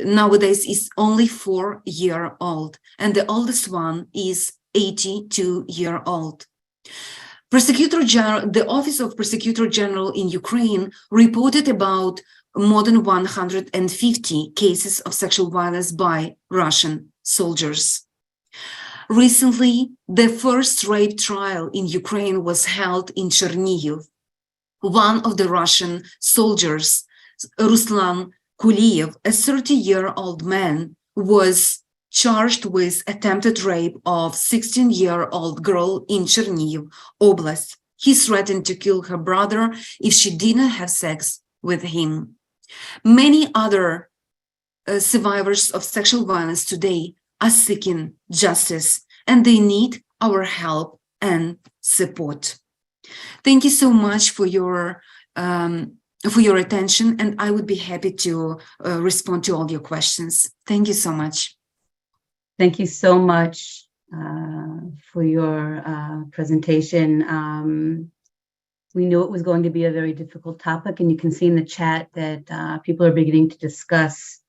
Speaker 4: nowadays is only 4-year-old, and the oldest one is 82-year-old. The Office of Prosecutor General in Ukraine reported about more than 150 cases of sexual violence by Russian soldiers. Recently, the first rape trial in Ukraine was held in Chernihiv. One of the Russian soldiers, Ruslan Kuliev, a 30-year-old man, was charged with attempted rape of 16-year-old girl in Chernihiv Oblast. He threatened to kill her brother if she didn't have sex with him. Many other survivors of sexual violence today are seeking justice, and they need our help and support. Thank you so much for your attention, and I would be happy to respond to all your questions. Thank you so much.
Speaker 1: Thank you so much for your presentation. We knew it was going to be a very difficult topic, and you can see in the chat that people are beginning to discuss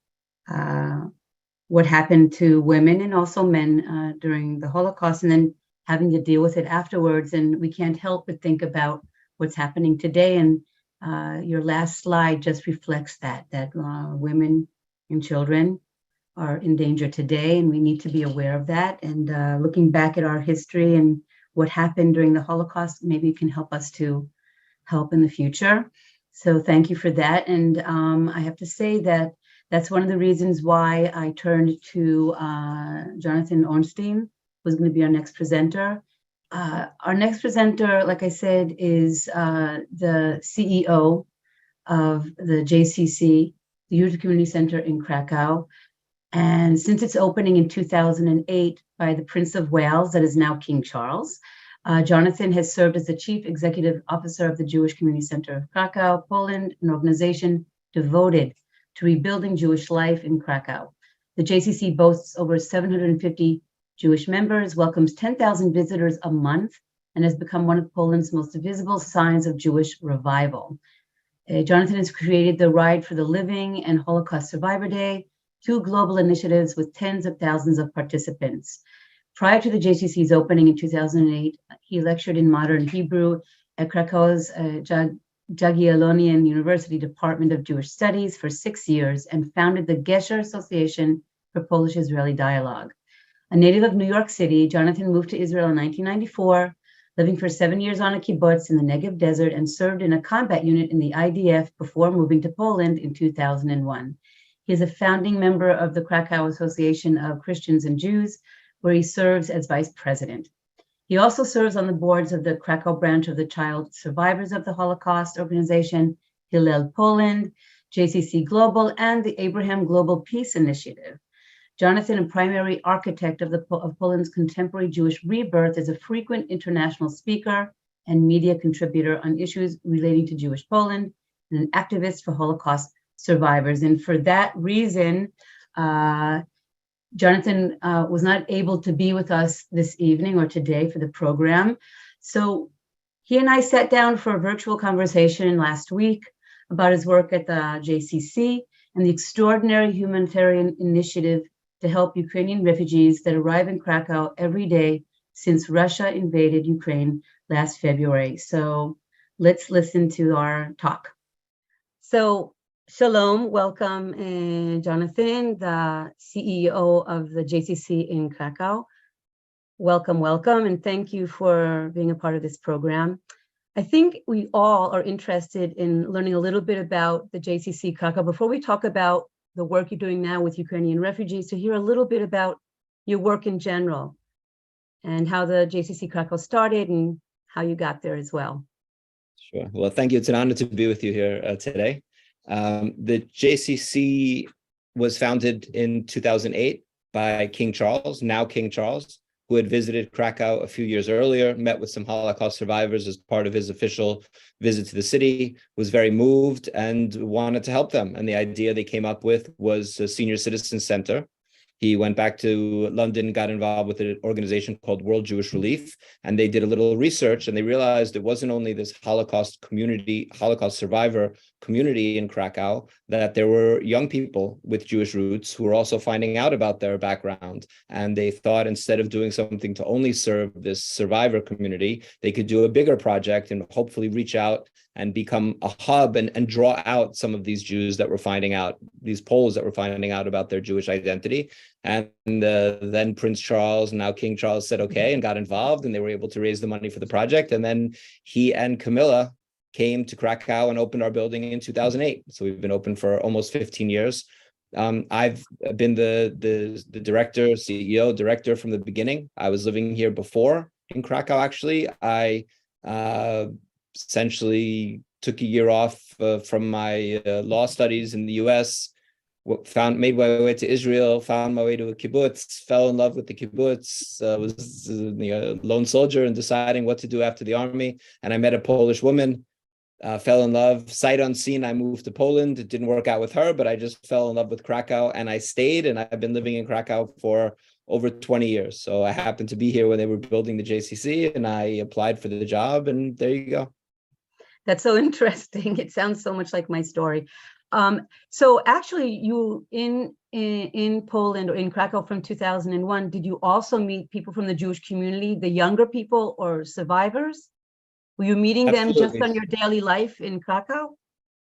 Speaker 1: what happened to women and also men during the Holocaust, and then having to deal with it afterwards. And we can't help but think about what's happening today. And your last slide just reflects that women and children are in danger today, and we need to be aware of that. And looking back at our history and what happened during the Holocaust, maybe it can help us to help in the future. So thank you for that. And I have to say that that's one of the reasons why I turned to Jonathan Ornstein, who's going to be our next presenter. Our next presenter, like I said, is the CEO of the JCC, the Jewish Community Center in Krakow. And since its opening in 2008 by the Prince of Wales, that is now King Charles, Jonathan has served as the Chief Executive Officer of the Jewish Community Center of Krakow, Poland, an organization devoted to rebuilding Jewish life in Krakow. The JCC boasts over 750 Jewish members, welcomes 10,000 visitors a month, and has become one of Poland's most visible signs of Jewish revival. Jonathan has created the Ride for the Living and Holocaust Survivor Day, two global initiatives with tens of thousands of participants. Prior to the JCC's opening in 2008, he lectured in modern Hebrew at Krakow's Jagiellonian University Department of Jewish Studies for 6 years and founded the Gesher Association for Polish-Israeli Dialogue. A native of New York City, Jonathan moved to Israel in 1994, living for 7 years on a kibbutz in the Negev Desert, and served in a combat unit in the IDF before moving to Poland in 2001. He is a founding member of the Krakow Association of Christians and Jews, where he serves as vice president. He also serves on the boards of the Krakow branch of the Child Survivors of the Holocaust organization, Hillel Poland, JCC Global, and the Abraham Global Peace Initiative. Jonathan, a primary architect of Poland's contemporary Jewish rebirth, is a frequent international speaker and media contributor on issues relating to Jewish Poland, and an activist for Holocaust survivors. And for that reason, Jonathan was not able to be with us this evening or today for the program. So he and I sat down for a virtual conversation last week about his work at the JCC and the extraordinary humanitarian initiative to help Ukrainian refugees that arrive in Krakow every day since Russia invaded Ukraine last February. So let's listen to our talk. So Shalom, welcome, Jonathan, the CEO of the JCC in Krakow. Welcome, and thank you for being a part of this program. I think we all are interested in learning a little bit about the JCC Krakow before we talk about the work you're doing now with Ukrainian refugees, to hear a little bit about your work in general and how the JCC Krakow started and how you got there as well.
Speaker 5: Sure. Well, thank you. It's an honor to be with you here today. The JCC was founded in 2008 by King Charles, now King Charles, who had visited Krakow a few years earlier, met with some Holocaust survivors as part of his official visit to the city, was very moved and wanted to help them. And the idea they came up with was a senior citizen center. He went back to London, got involved with an organization called World Jewish Relief, and they did a little research, and they realized it wasn't only this Holocaust survivor community in Krakow, that there were young people with Jewish roots who were also finding out about their background. And they thought, instead of doing something to only serve this survivor community, they could do a bigger project and hopefully reach out and become a hub and draw out some of these Jews that were finding out, these Poles that were finding out about their Jewish identity. And then Prince Charles, now King Charles, said okay and got involved, and they were able to raise the money for the project. And then he and Camilla came to Krakow and opened our building in 2008. So we've been open for almost 15 years. I've been the director from the beginning. I was living here before in Krakow, actually. I essentially took a year off from my law studies in the US, made my way to Israel, found my way to a kibbutz, fell in love with the kibbutz, was a lone soldier and deciding what to do after the army. And I met a Polish woman, fell in love, sight unseen. I moved to Poland. It didn't work out with her, but I just fell in love with Krakow and I stayed, and I've been living in Krakow for over 20 years. So I happened to be here when they were building the JCC, and I applied for the job, and there you go.
Speaker 1: That's so interesting. It sounds so much like my story. So actually, you in Poland or in Krakow from 2001, did you also meet people from the Jewish community, the younger people or survivors? Were you meeting them just on your daily life in Krakow?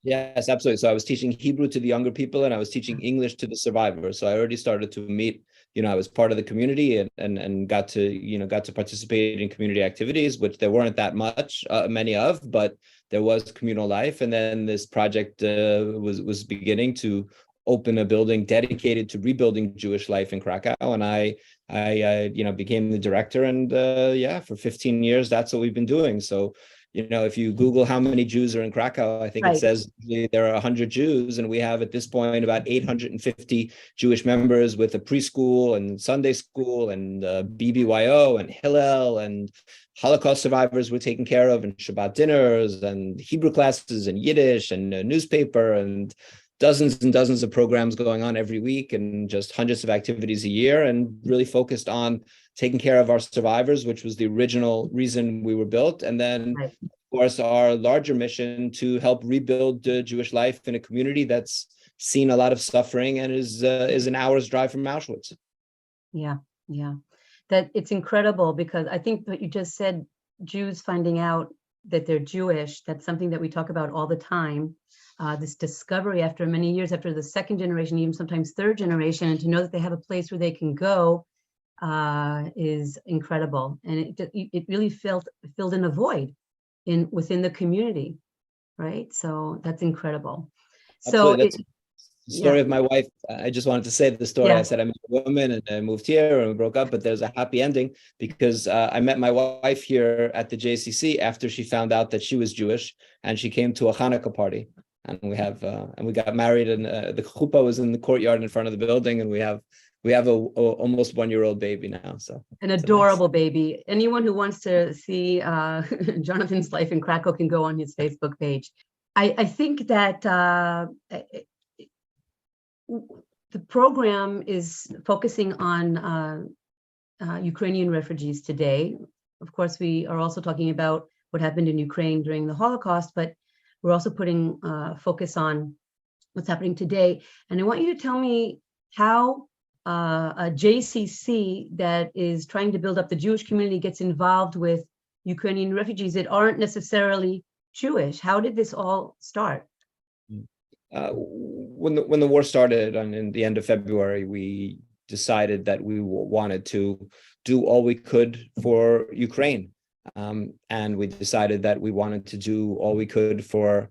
Speaker 5: Yes, absolutely. So I was teaching Hebrew to the younger people, and I was teaching English to the survivors. So I already started to meet, I was part of the community and got to participate in community activities, which there weren't that many of, but there was communal life. And then this project was beginning to open a building dedicated to rebuilding Jewish life in Krakow, and I became the director. And for 15 years, that's what we've been doing. So if you Google how many Jews are in Krakow, I think it says there are 100 Jews, and we have at this point about 850 Jewish members with a preschool and Sunday school and BBYO and Hillel, and Holocaust survivors were taken care of, and Shabbat dinners and Hebrew classes and Yiddish and a newspaper and dozens and dozens of programs going on every week, and just hundreds of activities a year, and really focused on taking care of our survivors, which was the original reason we were built. And then, of course, our larger mission to help rebuild Jewish life in a community that's seen a lot of suffering and is an hour's drive from Auschwitz. Yeah.
Speaker 1: That it's incredible, because I think what you just said, Jews finding out that they're Jewish, that's something that we talk about all the time. This discovery after many years, after the second generation, even sometimes third generation, and to know that they have a place where they can go is incredible. And it really filled in a void within the community, right? So that's incredible.
Speaker 5: Absolutely. That's the story of my wife. I just wanted to say the story. I said I met a woman and I moved here and we broke up, but there's a happy ending, because I met my wife here at the JCC after she found out that she was Jewish, and she came to a Hanukkah party. And we got married, and the chuppah was in the courtyard in front of the building, and we have a almost 1-year-old baby now. So
Speaker 1: an adorable baby. Anyone who wants to see Jonathan's life in Krakow can go on his Facebook page. I think that the program is focusing on Ukrainian refugees today. Of course, we are also talking about what happened in Ukraine during the Holocaust, but we're also putting focus on what's happening today. And I want you to tell me how a JCC that is trying to build up the Jewish community gets involved with Ukrainian refugees that aren't necessarily Jewish. How did this all start?
Speaker 5: When the war started in the end of February, we decided that we wanted to do all we could for Ukraine. And we decided that we wanted to do all we could for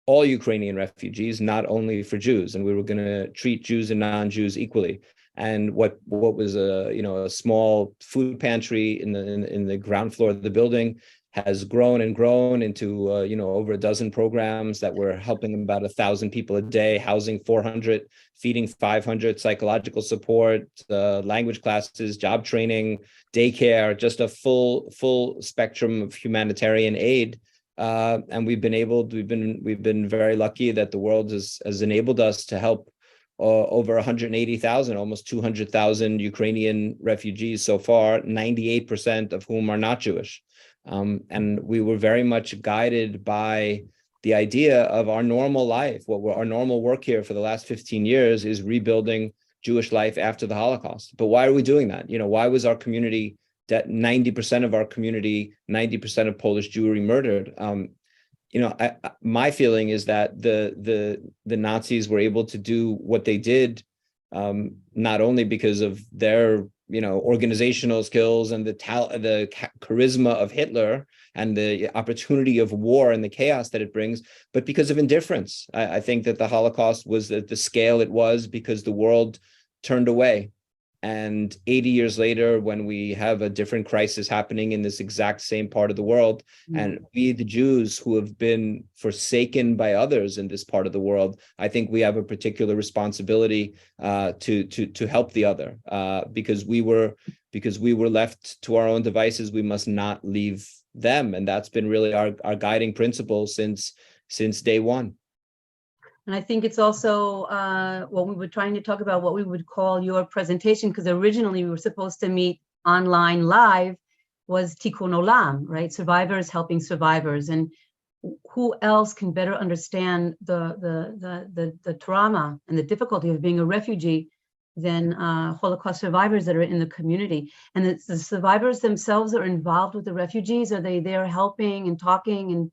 Speaker 5: all Ukrainian refugees, not only for Jews, and we were going to treat Jews and non-Jews equally. And what was a small food pantry in the ground floor of the building has grown and grown into over a dozen programs that were helping about 1,000 people a day, housing 400, feeding 500, psychological support, language classes, job training, daycare, just a full spectrum of humanitarian aid. And we've been very lucky that the world has enabled us to help over 180,000, almost 200,000 Ukrainian refugees so far, 98% of whom are not Jewish. And we were very much guided by the idea of our normal life. Our normal work here for the last 15 years is rebuilding Jewish life after the Holocaust. But why are we doing that? Why was our community, that 90% of our community, 90% of Polish Jewry murdered? My feeling is that the Nazis were able to do what they did, not only because of their organizational skills and the charisma of Hitler and the opportunity of war and the chaos that it brings, but because of indifference. I think that the Holocaust was at the scale it was because the world turned away. And 80 years later, when we have a different crisis happening in this exact same part of the world, and we, the Jews who have been forsaken by others in this part of the world, I think we have a particular responsibility to help the other, because we were left to our own devices. We must not leave them, and that's been really our guiding principle since day one.
Speaker 1: And I think it's also what we were trying to talk about, what we would call your presentation, because originally we were supposed to meet online live, was Tikkun Olam, right? Survivors helping survivors. And who else can better understand the trauma and the difficulty of being a refugee than Holocaust survivors that are in the community? And the survivors themselves are involved with the refugees. Are they there helping and talking and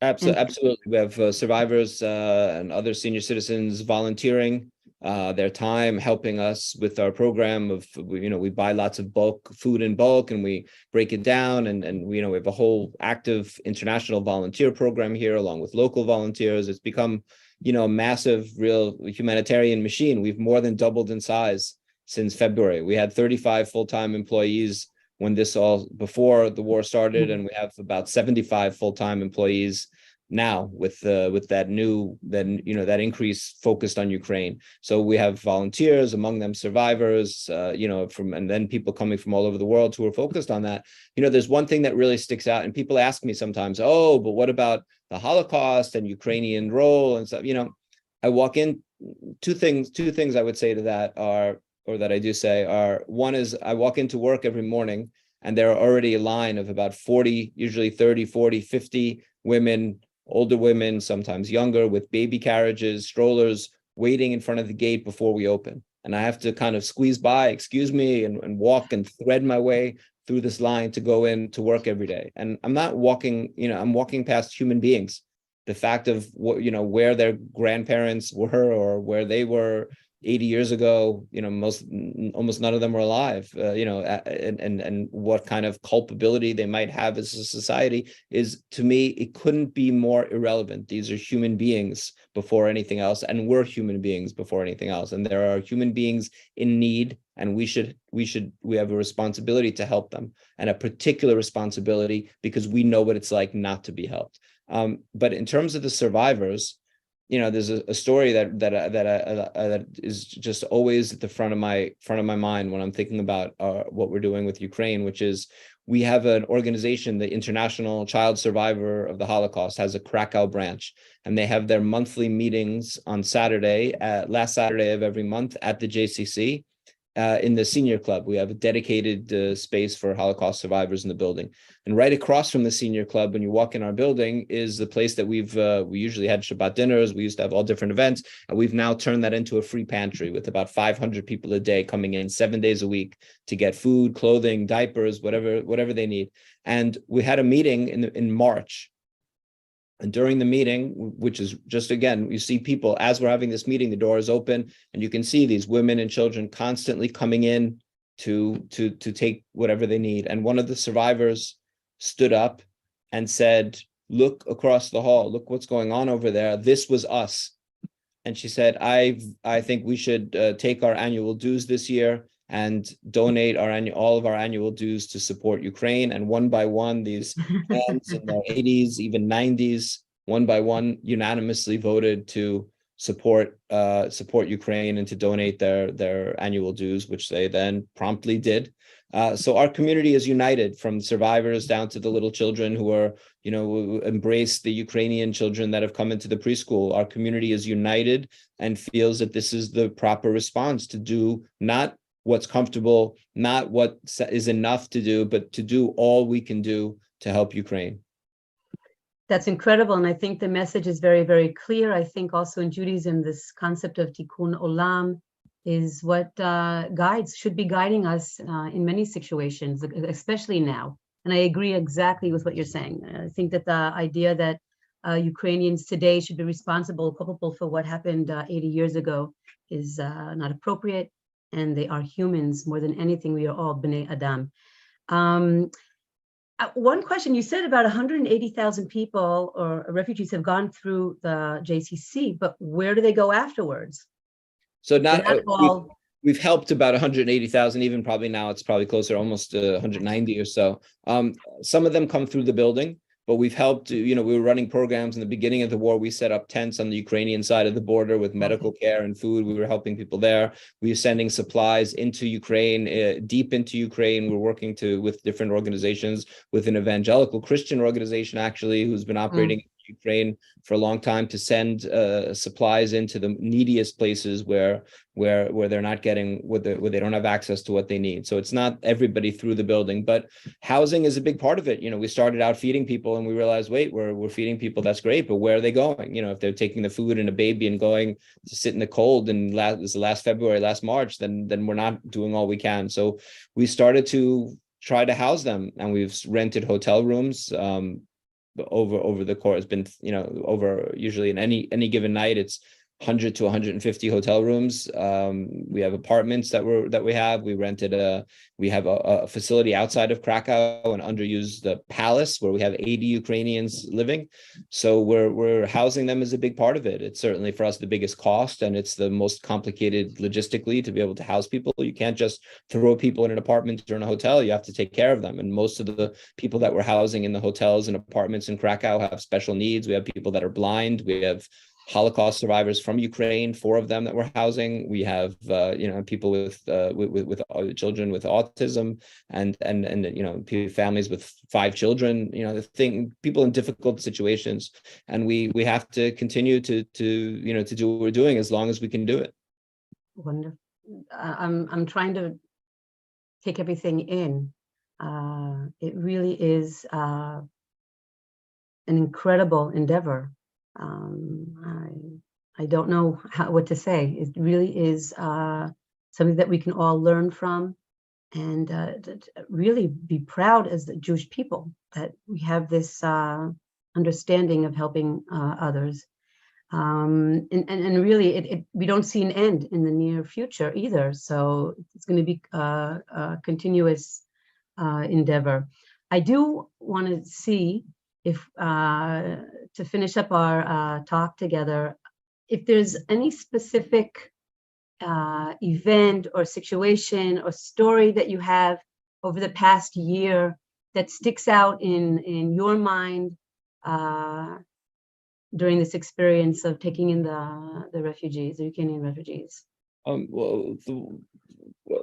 Speaker 5: Absolutely. We have survivors and other senior citizens volunteering their time, helping us with our program of, we buy lots of food in bulk, and we break it down. And we have a whole active international volunteer program here, along with local volunteers. It's become, a massive, real humanitarian machine. We've more than doubled in size since February. We had 35 full-time employees before the war started, and we have about 75 full-time employees now with that increase focused on Ukraine. So we have volunteers, among them survivors, and then people coming from all over the world who are focused on that. There's one thing that really sticks out, and people ask me sometimes, oh, but what about the Holocaust and Ukrainian role and stuff? I walk in, two things I would say to that that I do say are, one is I walk into work every morning and there are already a line of about 40, usually 30, 40, 50 women, older women, sometimes younger, with baby carriages, strollers, waiting in front of the gate before we open. And I have to kind of squeeze by, excuse me, and walk and thread my way through this line to go in to work every day. And I'm not walking, I'm walking past human beings. The fact of where their grandparents were or where they were 80 years ago, almost none of them were alive, and what kind of culpability they might have as a society is, to me, it couldn't be more irrelevant. These are human beings before anything else, and we're human beings before anything else. And there are human beings in need, and we have a responsibility to help them, and a particular responsibility because we know what it's like not to be helped. But in terms of the survivors, there's a story that is just always at the front of my mind when I'm thinking about what we're doing with Ukraine, which is we have an organization, the International Child Survivor of the Holocaust, has a Krakow branch, and they have their monthly meetings on last Saturday of every month at the JCC. In the senior club, we have a dedicated space for Holocaust survivors in the building. And right across from the senior club, when you walk in our building, is the place that we usually had Shabbat dinners. We used to have all different events. And we've now turned that into a free pantry with about 500 people a day coming in 7 days a week to get food, clothing, diapers, whatever they need. And we had a meeting in March. And during the meeting, which is just, again, you see people, as we're having this meeting, the door is open, and you can see these women and children constantly coming in to take whatever they need. And one of the survivors stood up and said, look across the hall, look what's going on over there. This was us. And she said, I think we should take our annual dues this year and donate all of our annual dues to support Ukraine. And one by one, these hands in their 80s, even 90s, one by one, unanimously voted to support Ukraine and to donate their annual dues, which they then promptly did. So our community is united, from survivors down to the little children who are, who embrace the Ukrainian children that have come into the preschool. Our community is united and feels that this is the proper response to do not what's comfortable, not what is enough to do, but to do all we can do to help Ukraine.
Speaker 1: That's incredible. And I think the message is very, very clear. I think also in Judaism, this concept of Tikkun Olam is what should be guiding us in many situations, especially now. And I agree exactly with what you're saying. I think that the idea that Ukrainians today should be culpable for what happened 80 years ago is not appropriate. And they are humans more than anything. We are all Bnei Adam. One question, you said about 180,000 people or refugees have gone through the JCC, but where do they go afterwards?
Speaker 5: So we've helped about 180,000, even probably now it's probably closer, almost 190 or so. Some of them come through the building, but we've helped, we were running programs in the beginning of the war. We set up tents on the Ukrainian side of the border with medical care and food. We were helping people there. We were sending supplies into Ukraine, deep into Ukraine. We're working with different organizations, with an evangelical Christian organization, actually, who's been operating in Ukraine for a long time to send supplies into the neediest places where they're not getting, where they don't have access to what they need. So it's not everybody through the building, but housing is a big part of it. We started out feeding people and we realized, wait, we're feeding people, that's great, but where are they going? If they're taking the food and a baby and going to sit in the cold, and last February, last March, then we're not doing all we can. So we started to try to house them, and we've rented hotel rooms over the course. It's been over, usually in any given night, it's 100 to 150 hotel rooms. We have apartments that we have. We have a facility outside of Krakow, an underused palace where we have 80 Ukrainians living. So we're housing them as a big part of it. It's certainly for us the biggest cost, and it's the most complicated logistically to be able to house people. You can't just throw people in an apartment or in a hotel. You have to take care of them. And most of the people that we're housing in the hotels and apartments in Krakow have special needs. We have people that are blind. We have Holocaust survivors from Ukraine, 4 of them that we're housing. We have people with children with autism, and families with 5 children. People in difficult situations, and we have to continue to do what we're doing as long as we can do it.
Speaker 1: Wonderful. I'm trying to take everything in. It really is an incredible endeavor. I don't know what to say. It really is something that we can all learn from, and really be proud as the Jewish people that we have this understanding of helping others. And really, we don't see an end in the near future either. So it's going to be a continuous endeavor. I do want to see if to finish up our talk together, if there's any specific event or situation or story that you have over the past year that sticks out in your mind during this experience of taking in the refugees, the Ukrainian refugees.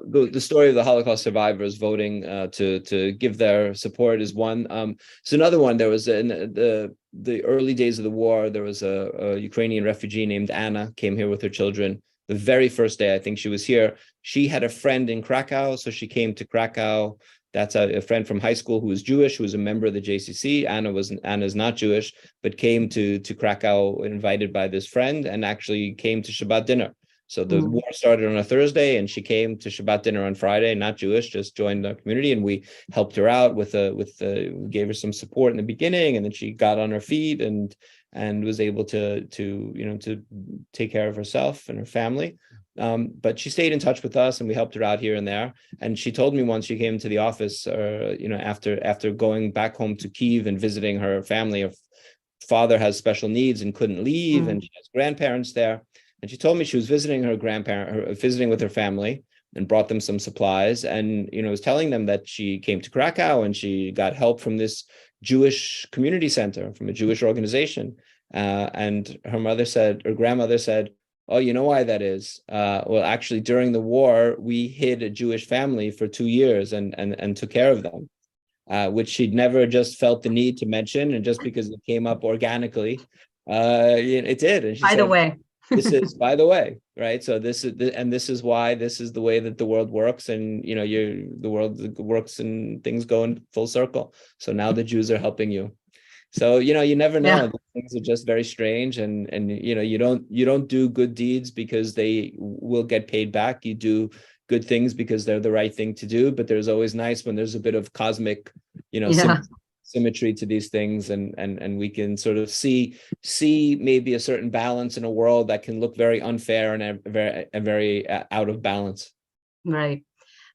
Speaker 5: The story of the Holocaust survivors voting to give their support is one. So another one, there was in the early days of the war, there was a Ukrainian refugee named Anna, came here with her children. The very first day I think she was here, she had a friend in Krakow, so she came to Krakow. That's a friend from high school who was Jewish, who was a member of the JCC. Anna's not Jewish, but came to Krakow invited by this friend, and actually came to Shabbat dinner. So the war started on a Thursday, and she came to Shabbat dinner on Friday, not Jewish, just joined the community, and we helped her out we gave her some support in the beginning, and then she got on her feet and was able to take care of herself and her family. But she stayed in touch with us, and we helped her out here and there. And she told me once she came to the office, after going back home to Kyiv and visiting her family, her father has special needs and couldn't leave, and she has grandparents there. And she told me she was visiting visiting with her family, and brought them some supplies, and was telling them that she came to Krakow and she got help from this Jewish community center, from a Jewish organization. And her grandmother said, "Oh, you know why that is? Well, actually, during the war, we hid a Jewish family for 2 years and took care of them," which she'd never just felt the need to mention, and just because it came up organically, it did. And she said,
Speaker 1: by the way.
Speaker 5: This is, by the way, right? So this is why this is the way that the world works, and the world works and things go in full circle. So now the Jews are helping you. So you never know. Yeah. Things are just very strange, and you don't do good deeds because they will get paid back. You do good things because they're the right thing to do. But there's always nice when there's a bit of cosmic, symmetry to these things, and we can sort of see maybe a certain balance in a world that can look very unfair and very out of balance.
Speaker 1: Right.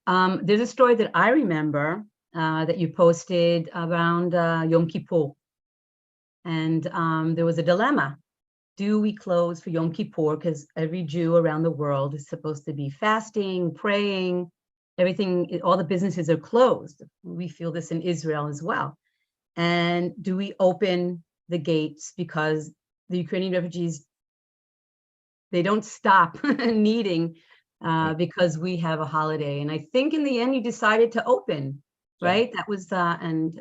Speaker 1: There's a story that I remember that you posted around Yom Kippur, and there was a dilemma. Do we close for Yom Kippur, because every Jew around the world is supposed to be fasting, praying, everything, all the businesses are closed. We feel this in Israel as well. And do we open the gates, because the Ukrainian refugees, they don't stop needing because we have a holiday. And I think in the end you decided to open, right? That was, and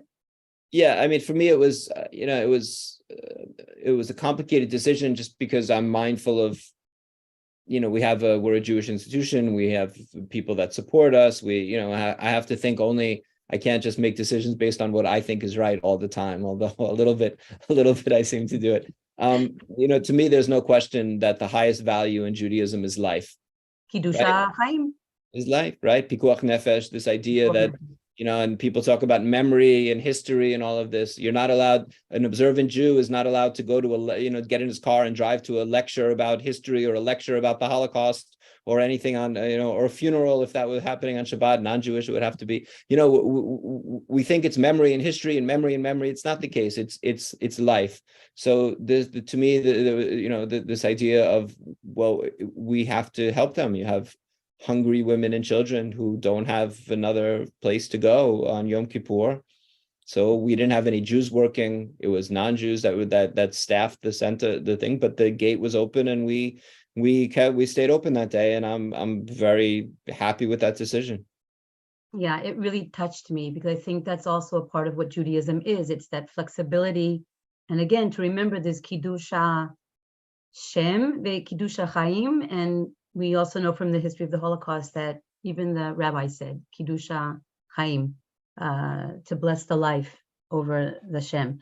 Speaker 5: Yeah, I mean, for me, it was, it was a complicated decision just because I'm mindful of, we're a Jewish institution. We have people that support us. I have to think only, I can't just make decisions based on what I think is right all the time, although a little bit I seem to do it. To me, there's no question that the highest value in Judaism is life.
Speaker 1: Kiddusha Chaim.
Speaker 5: Is life, right? Pikuach nefesh, this idea that, and people talk about memory and history and all of this. You're not allowed, an observant Jew is not allowed to go to get in his car and drive to a lecture about history or a lecture about the Holocaust or anything on, or a funeral. If that was happening on Shabbat, non-Jewish, it would have to be, we think it's memory and history and memory and memory. It's not the case. It's life. So to me, this idea of, well, we have to help them. You have hungry women and children who don't have another place to go on Yom Kippur. So we didn't have any Jews working. It was non-Jews that staffed the center, the thing, but the gate was open and we stayed open that day. And I'm very happy with that decision.
Speaker 1: Yeah, it really touched me because I think that's also a part of what Judaism is. It's that flexibility. And again, to remember this Kiddusha Shem, the Kiddusha Chaim, and we also know from the history of the Holocaust that even the rabbi said, Kiddusha Chaim, to bless the life over the Shem.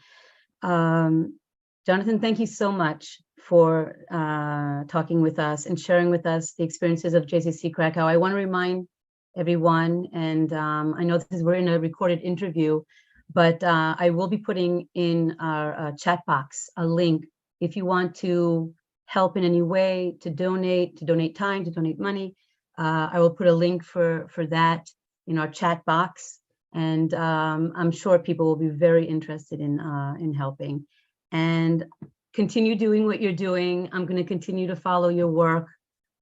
Speaker 1: Jonathan, thank you so much for talking with us and sharing with us the experiences of JCC Krakow. I want to remind everyone, and I know we're in a recorded interview, but I will be putting in our chat box a link if you want to help in any way, to donate time, to donate money. I will put a link for that in our chat box, and I'm sure people will be very interested in helping. And continue doing what you're doing. I'm going to continue to follow your work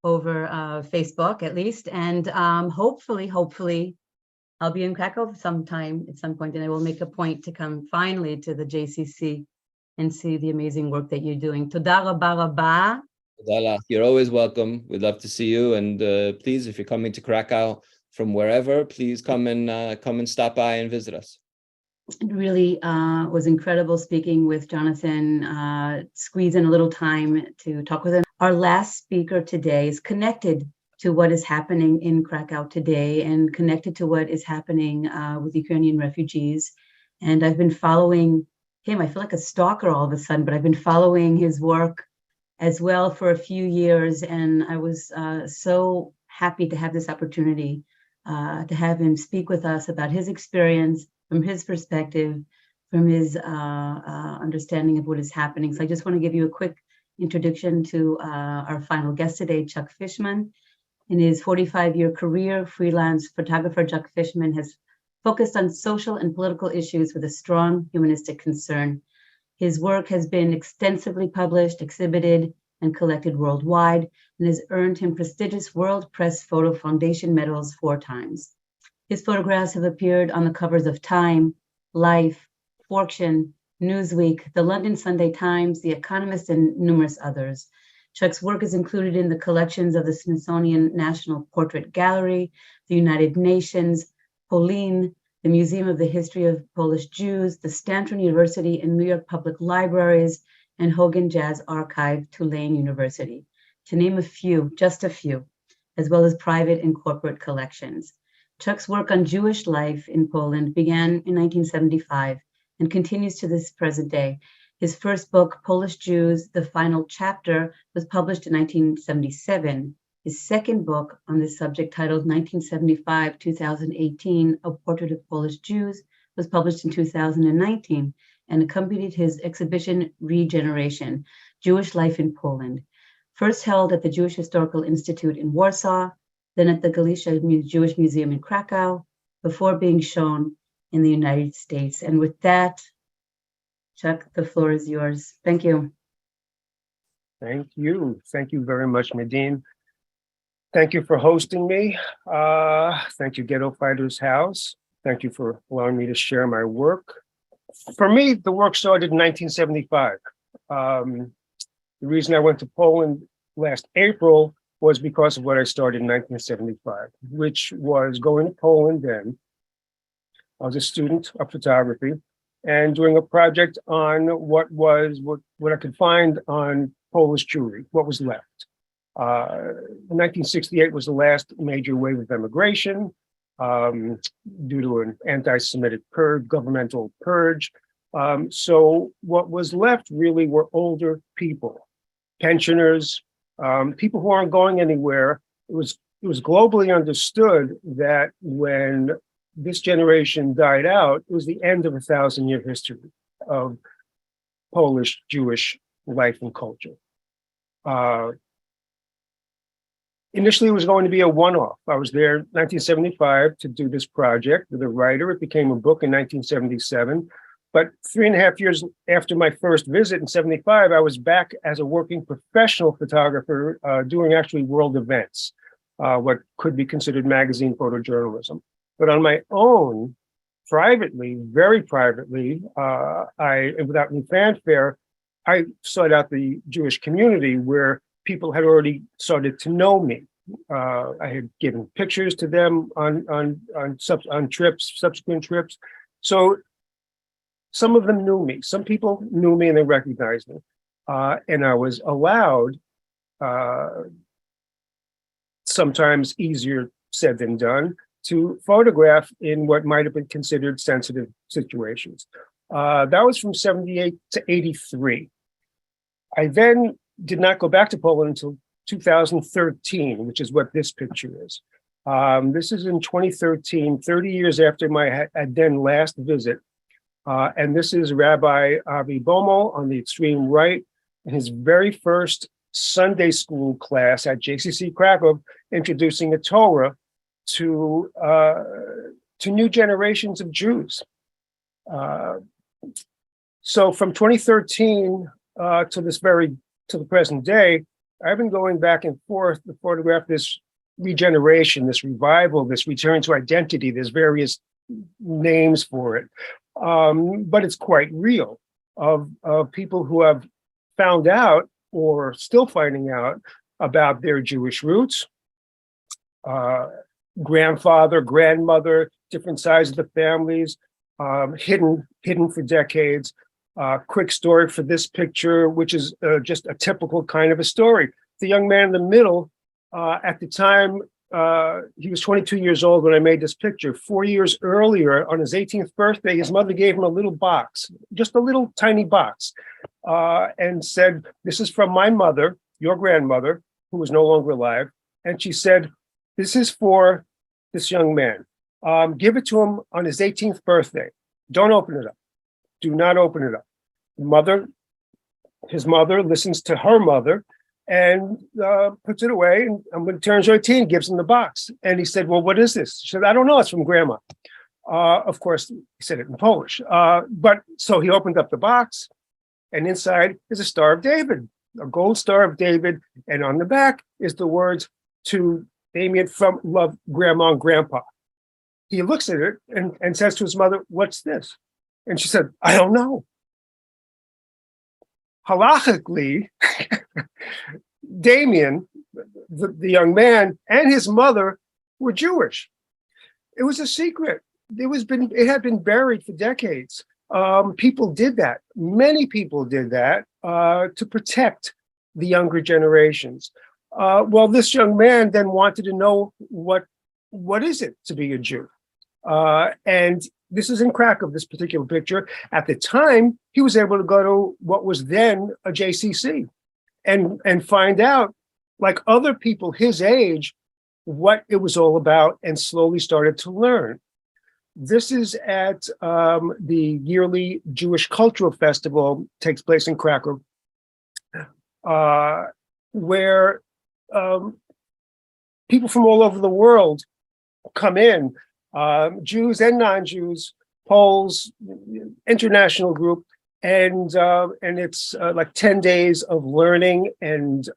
Speaker 1: over Facebook at least, and hopefully I'll be in Krakow at some point, and I will make a point to come finally to the JCC and see the amazing work that you're doing. Toda rabba rabba.
Speaker 5: You're always welcome. We'd love to see you. And please, if you're coming to Krakow from wherever, please come and stop by and visit us.
Speaker 1: It really was incredible speaking with Jonathan, squeeze in a little time to talk with him. Our last speaker today is connected to what is happening in Krakow today and connected to what is happening with Ukrainian refugees. And I've been following him. I feel like a stalker all of a sudden, but I've been following his work as well for a few years. And I was so happy to have this opportunity to have him speak with us about his experience from his perspective, from his understanding of what is happening. So I just want to give you a quick introduction to our final guest today, Chuck Fishman. In his 45-year career, freelance photographer Chuck Fishman has focused on social and political issues with a strong humanistic concern. His work has been extensively published, exhibited, and collected worldwide, and has earned him prestigious World Press Photo Foundation medals 4 times. His photographs have appeared on the covers of Time, Life, Fortune, Newsweek, the London Sunday Times, The Economist, and numerous others. Chuck's work is included in the collections of the Smithsonian National Portrait Gallery, the United Nations, Polin, the Museum of the History of Polish Jews, the Stanford University and New York Public Libraries, and Hogan Jazz Archive, Tulane University, to name a few, just a few, as well as private and corporate collections. Chuck's work on Jewish life in Poland began in 1975 and continues to this present day. His first book, Polish Jews, The Final Chapter, was published in 1977. His second book on this subject, titled 1975-2018, A Portrait of Polish Jews, was published in 2019 and accompanied his exhibition Regeneration, Jewish Life in Poland, first held at the Jewish Historical Institute in Warsaw, then at the Galicia Jewish Museum in Krakow, before being shown in the United States. And with that, Chuck, the floor is yours. Thank you.
Speaker 6: Thank you. Thank you very much, Nadine. Thank you for hosting me. Thank you, Ghetto Fighters House. Thank you for allowing me to share my work. For me, the work started in 1975. The reason I went to Poland last April was because of what I started in 1975, which was going to Poland then. I was a student of photography, and doing a project on what I could find on Polish Jewry, what was left. 1968 was the last major wave of emigration due to an anti-Semitic purge, governmental purge. So what was left really were older people, pensioners, people who aren't going anywhere. It was globally understood that when this generation died out, it was the end of a 1,000-year history of Polish Jewish life and culture. Initially, it was going to be a one-off. I was there in 1975 to do this project with a writer. It became a book in 1977. But 3.5 years after my first visit in 75, I was back as a working professional photographer doing actually world events, what could be considered magazine photojournalism. But on my own, privately, very privately, and without any fanfare, I sought out the Jewish community where people had already started to know me. I had given pictures to them on subsequent trips. So some of them knew me. Some people knew me and they recognized me. And I was allowed, sometimes easier said than done, to photograph in what might have been considered sensitive situations. That was from 78 to 83. I then did not go back to Poland until 2013, which is what this picture is. This is in 2013, 30 years after my then last visit. And this is Rabbi Avi Bomo on the extreme right, in his very first Sunday school class at JCC Krakow, introducing a Torah to new generations of Jews. So from 2013 to the present day, I've been going back and forth to photograph this regeneration, this revival, this return to identity. There's various names for it, but it's quite real of people who have found out or still finding out about their Jewish roots, grandfather, grandmother, different sides of the families, hidden for decades. Quick story for this picture, which is just a typical kind of a story. The young man in the middle, at the time, he was 22 years old when I made this picture. 4 years earlier, on his 18th birthday, his mother gave him a little box, just a little tiny box, and said, "This is from my mother, your grandmother, who is no longer alive." And she said, "This is for this young man. Give it to him on his 18th birthday. Don't open it up. Do not open it up." His mother listens to her mother and puts it away. And when he turns 18, gives him the box. And he said, "Well, what is this?" She said, "I don't know. It's from grandma." Of course, he said it in Polish. But so he opened up the box, and inside is a Star of David, a gold Star of David. And on the back is the words, "To Damien from love, Grandma and Grandpa." He looks at it and says to his mother, "What's this?" And she said, "I don't know." Halachically, Damien, the young man, and his mother were Jewish. It was a secret. It had been buried for decades. People did that. Many people did that to protect the younger generations. Well, this young man then wanted to know what is it to be a Jew? And this is in Krakow, this particular picture. At the time, he was able to go to what was then a JCC and find out, like other people his age, what it was all about, and slowly started to learn. This is at the yearly Jewish Cultural Festival, takes place in Krakow, where people from all over the world come in, Jews and non-Jews, Poles, international group, and it's like 10 days of learning and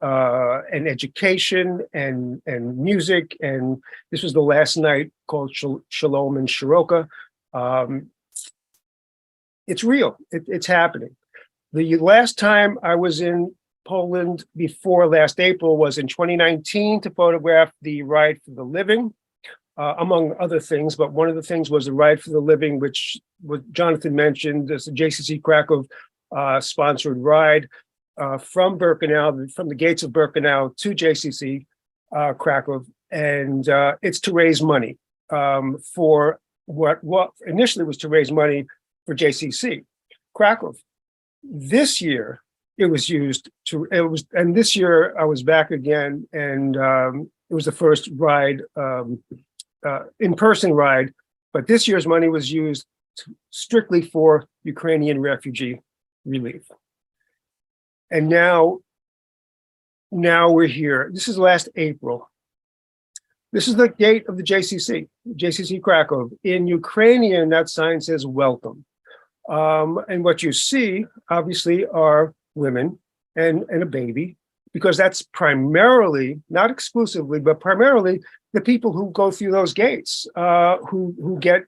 Speaker 6: education and music. And this was the last night, called Shalom and Shiroka. It's real. It's happening. The last time I was in Poland before last April was in 2019 to photograph the Ride for the Living, among other things, but one of the things was the Ride for the Living, which what Jonathan mentioned, as the JCC Krakow sponsored ride from Birkenau, from the gates of Birkenau to JCC Krakow, and it's to raise money for what initially was to raise money for JCC Krakow. This year, it was used to, and this year I was back again, and it was the first ride, in-person ride, but this year's money was used strictly for Ukrainian refugee relief. And now we're here. This is last April. This is the gate of the JCC Krakow. In Ukrainian, that sign says welcome. And what you see, obviously, are women and a baby, because that's primarily, not exclusively, but primarily the people who go through those gates, who get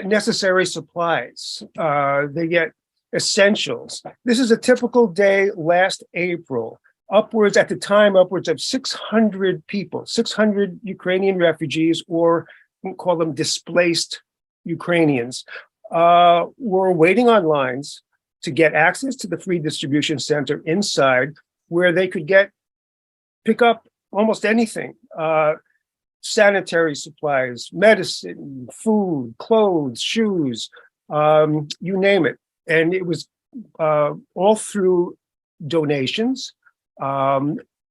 Speaker 6: necessary supplies. They get essentials. This is a typical day last April. Upwards of 600 people, 600 Ukrainian refugees, or we'll call them displaced Ukrainians, were waiting on lines to get access to the free distribution center inside, where they could pick up almost anything, sanitary supplies, medicine, food, clothes, shoes, you name it. And it was all through donations,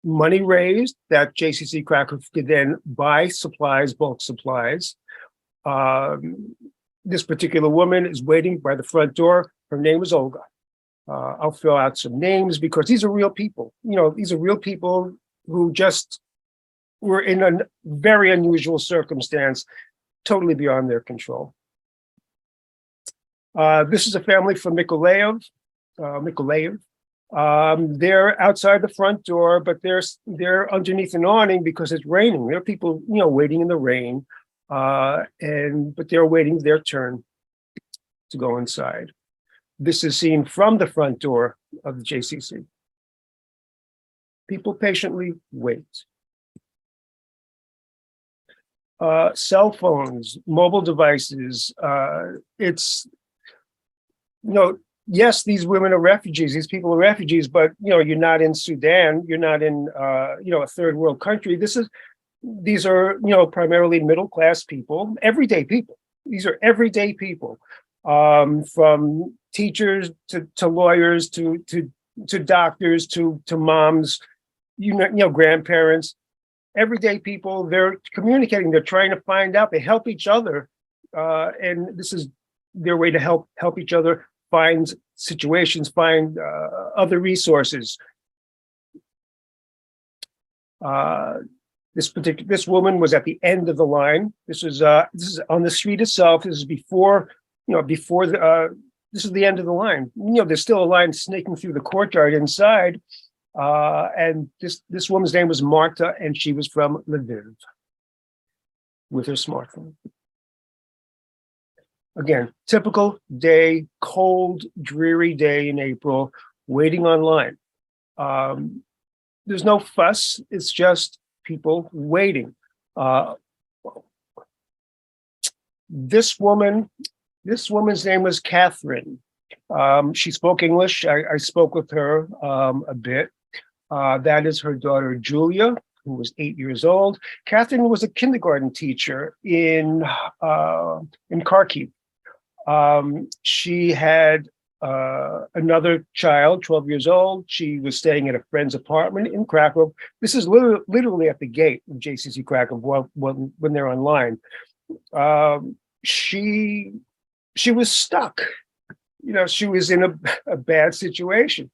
Speaker 6: money raised that JCC Krakow could then buy supplies, bulk supplies. This particular woman is waiting by the front door. Her name is Olga. I'll fill out some names because these are real people. These are real people who just were in a very unusual circumstance, totally beyond their control. This is a family from Mykolaiv. They're outside the front door, but they're underneath an awning because it's raining. There are people, waiting in the rain, but they're waiting their turn to go inside. This is seen from the front door of the JCC. People patiently wait. Cell phones, mobile devices. Yes, these women are refugees, these people are refugees, but you're not in Sudan, you're not in a third world country. These are primarily middle-class people, everyday people. These are everyday people, from teachers to lawyers to doctors to moms, grandparents, everyday people. They're communicating, they're trying to find out, they help each other, and this is their way to help each other find situations, find other resources. This woman was at the end of the line. This is on the street itself. This is before this is the end of the line. There's still a line snaking through the courtyard inside. And this woman's name was Marta, and she was from Lviv with her smartphone. Again, typical day, cold, dreary day in April, waiting online. There's no fuss. It's just people waiting. This woman's name was Catherine. She spoke English. I spoke with her a bit. That is her daughter, Julia, who was 8 years old. Catherine was a kindergarten teacher in Kharkiv. She had another child, 12 years old. She was staying at a friend's apartment in Krakow. This is literally at the gate of JCC Krakow when they're online. She was stuck. She was in a bad situation.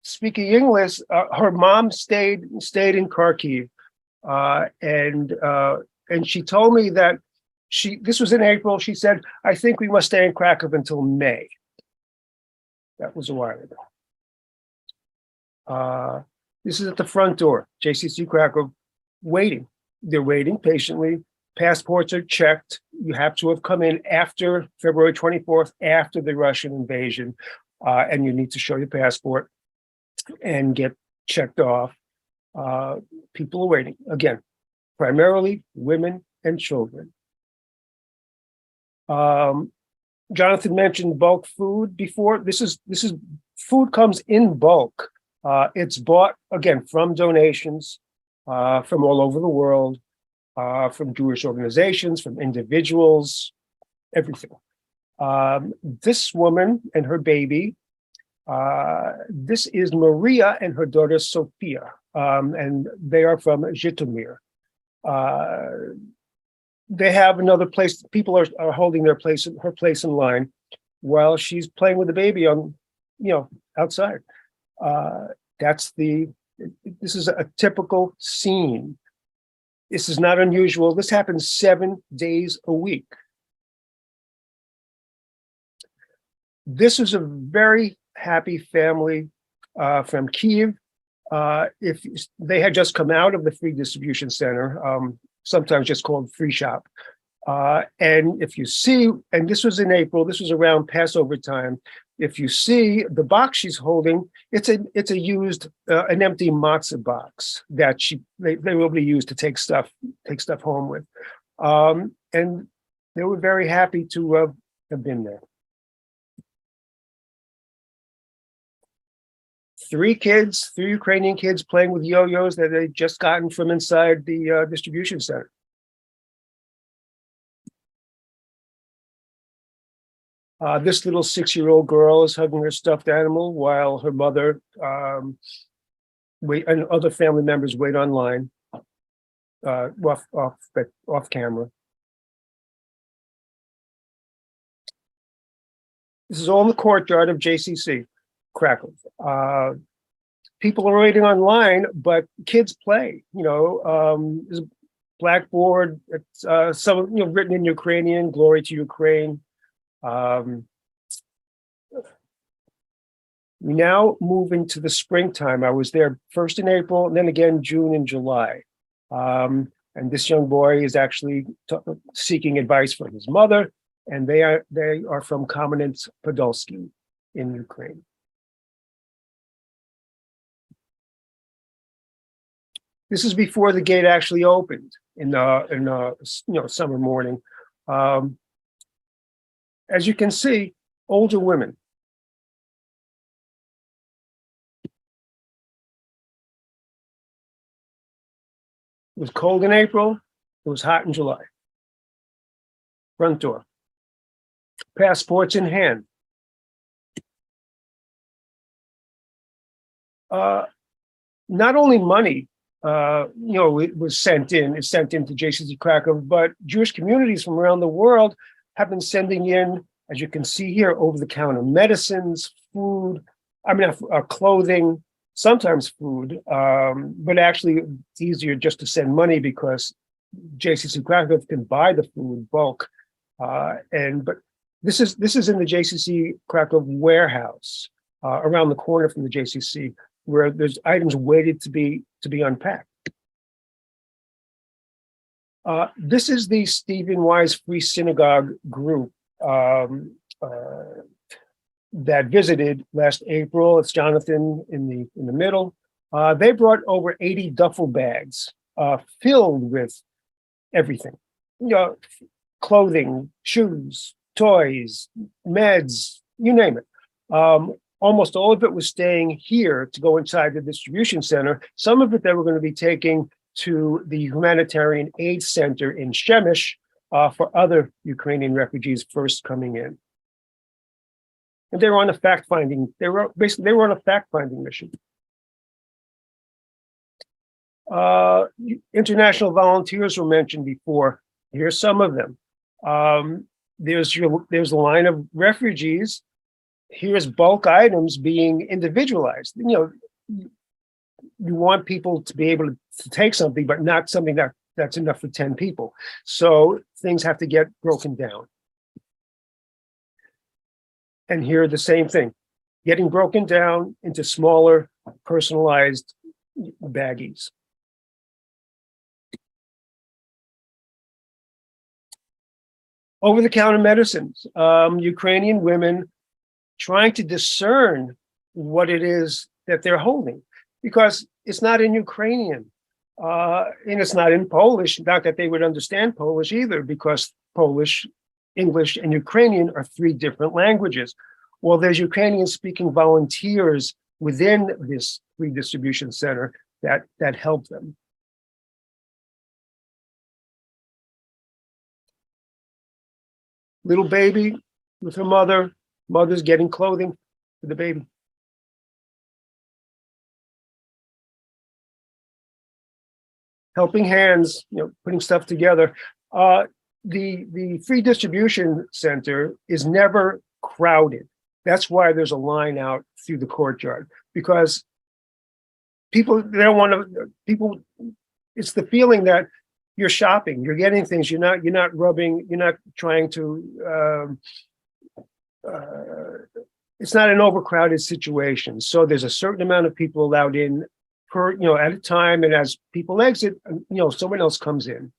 Speaker 6: Speaking English, her mom stayed in Kharkiv, and she told me that this was in April. She said, "I think we must stay in Krakow until May." That was a while ago. This is at the front door, JCC Krakow, waiting. They're waiting patiently. Passports are checked. You have to have come in after February 24th, after the Russian invasion, and you need to show your passport and get checked off. People are waiting. Again, primarily women and children. Jonathan mentioned bulk food before. This is food comes in bulk. It's bought again from donations from all over the world, from Jewish organizations, from individuals, everything. This woman and her baby. This is Maria and her daughter Sophia, and they are from Zhytomyr. They have another place. People are holding her place in line while she's playing with the baby on, outside. This is a typical scene. This is not unusual. This happens 7 days a week. This is a very happy family from Kiev. If they had just come out of the free distribution center, sometimes just called Free Shop. And if you see, and this was in April, this was around Passover time. If you see the box she's holding, it's a used, an empty matzah box that they will be used to take stuff home with. And they were very happy to have been there. 3 Ukrainian kids playing with yo-yos that they'd just gotten from inside the distribution center. This little 6-year-old girl is hugging her stuffed animal while her mother and other family members wait online, off camera. This is all in the courtyard of JCC, Krakow. People are waiting online, but kids play. There's a blackboard. It's some written in Ukrainian, "Glory to Ukraine." We now move into the springtime. I was there first in April, and then again June and July. And this young boy is actually seeking advice from his mother, and they are from Kamenets-Podolsky in Ukraine. This is before the gate actually opened in summer morning. As you can see, older women. It was cold in April. It was hot in July. Front door. Passports in hand. Not only money, it was sent into JCC Krakow, but Jewish communities from around the world have been sending in, as you can see here, over-the-counter medicines, food, clothing, sometimes food, but actually it's easier just to send money because JCC Krakow can buy the food bulk. But this is in the JCC Krakow warehouse around the corner from the JCC, where there's items waited to be unpacked. This is the Stephen Wise Free Synagogue group that visited last April. It's Jonathan in the middle. They brought over 80 duffel bags filled with everything, clothing, shoes, toys, meds, you name it. Almost all of it was staying here to go inside the distribution center. Some of it they were going to be taking to the Humanitarian Aid Center in Shemesh for other Ukrainian refugees first coming in. And they were on a fact-finding. They were on a fact-finding mission. International volunteers were mentioned before. Here's some of them. There's a line of refugees. Here's bulk items being individualized. You want people to be able to take something, but not something that's enough for 10 people. So things have to get broken down. And here, the same thing, getting broken down into smaller, personalized baggies. Over-the-counter medicines, Ukrainian women trying to discern what it is that they're holding. because it's not in Ukrainian. And it's not in Polish, not that they would understand Polish either, because Polish, English, and Ukrainian are three different languages. Well, there's Ukrainian-speaking volunteers within this redistribution center that help them. Little baby with her mother, mother's getting clothing for the baby. Helping hands, putting stuff together. The free distribution center is never crowded. That's why there's a line out through the courtyard, because people, they don't want to, people, it's the feeling that you're shopping, you're getting things, you're not rubbing, you're not trying to, it's not an overcrowded situation. So there's a certain amount of people allowed in per, at a time, and as people exit, someone else comes in.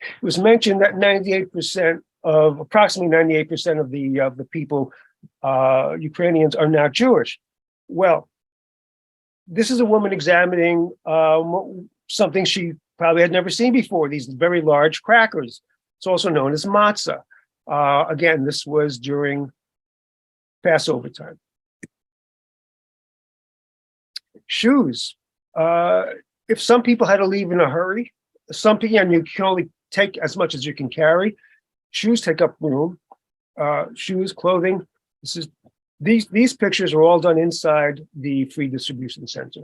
Speaker 6: It was mentioned that approximately 98% of the people, Ukrainians, are not Jewish. Well, this is a woman examining something she probably had never seen before, these very large crackers. It's also known as matzah. Again, this was during Passover time. Shoes. If some people had to leave in a hurry, some people, and you can only take as much as you can carry. Shoes take up room. Shoes, clothing. These pictures are all done inside the free distribution center.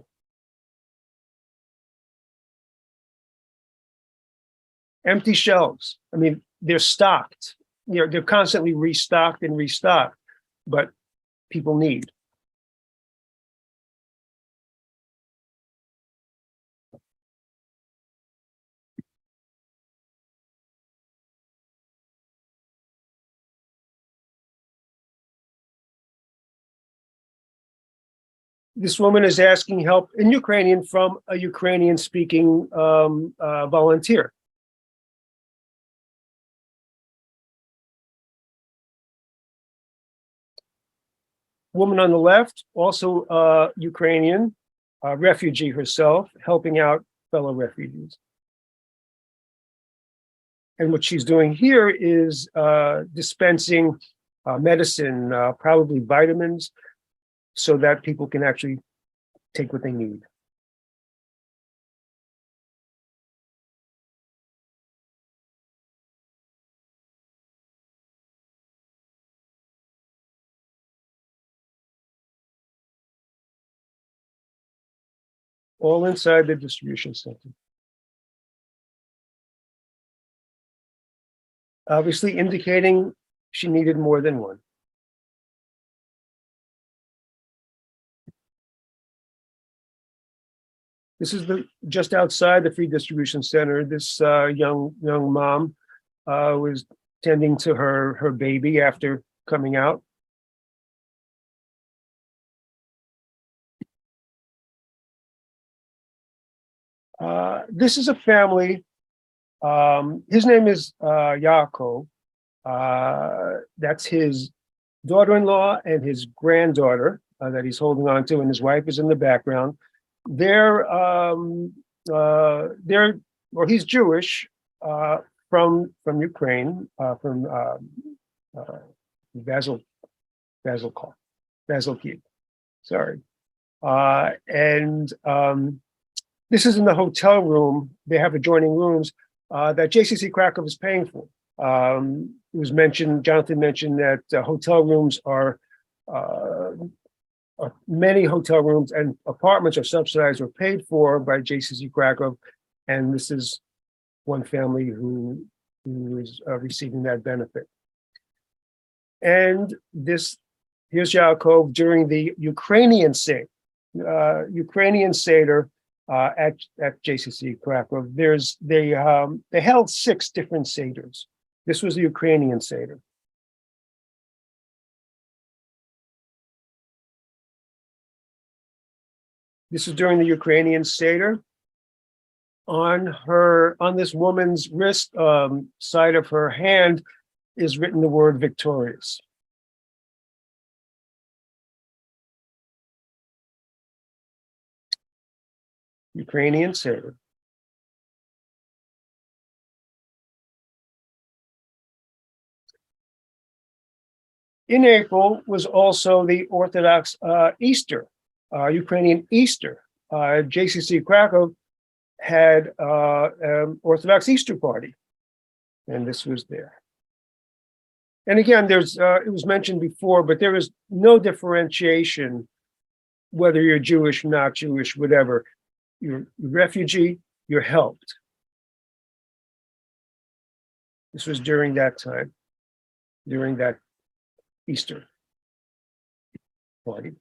Speaker 6: Empty shelves. I mean, they're stocked. They're constantly restocked and restocked, but people need. This woman is asking help in Ukrainian from a Ukrainian-speaking volunteer. Woman on the left, also Ukrainian, refugee herself, helping out fellow refugees. And what she's doing here is dispensing medicine, probably vitamins, so that people can actually take what they need. All inside the distribution center. Obviously indicating she needed more than one. This is just outside the free distribution center. This young mom was tending to her baby after coming out. This is a family. His name is Yaakov. That's his daughter-in-law and his granddaughter that he's holding on to, and his wife is in the background. He's Jewish from Ukraine, from Basil Kiev. Sorry, this is in the hotel room. They have adjoining rooms that JCC Krakow is paying for. It was mentioned, Jonathan mentioned that hotel rooms are many hotel rooms and apartments are subsidized or paid for by JCC Krakow, and this is one family who is receiving that benefit. And here's Yaakov during the Ukrainian Seder at JCC Krakow. They held 6 different Seders. This was the Ukrainian Seder. This is during the Ukrainian Seder. On this woman's wrist, side of her hand, is written the word victorious. Ukrainian saved. In April was also the Orthodox Easter, Ukrainian Easter. JCC Krakow had an Orthodox Easter party, and this was there. And again, it was mentioned before, but there is no differentiation whether you're Jewish, not Jewish, whatever. You're a refugee, you're helped. This was during that time, during that Easter party.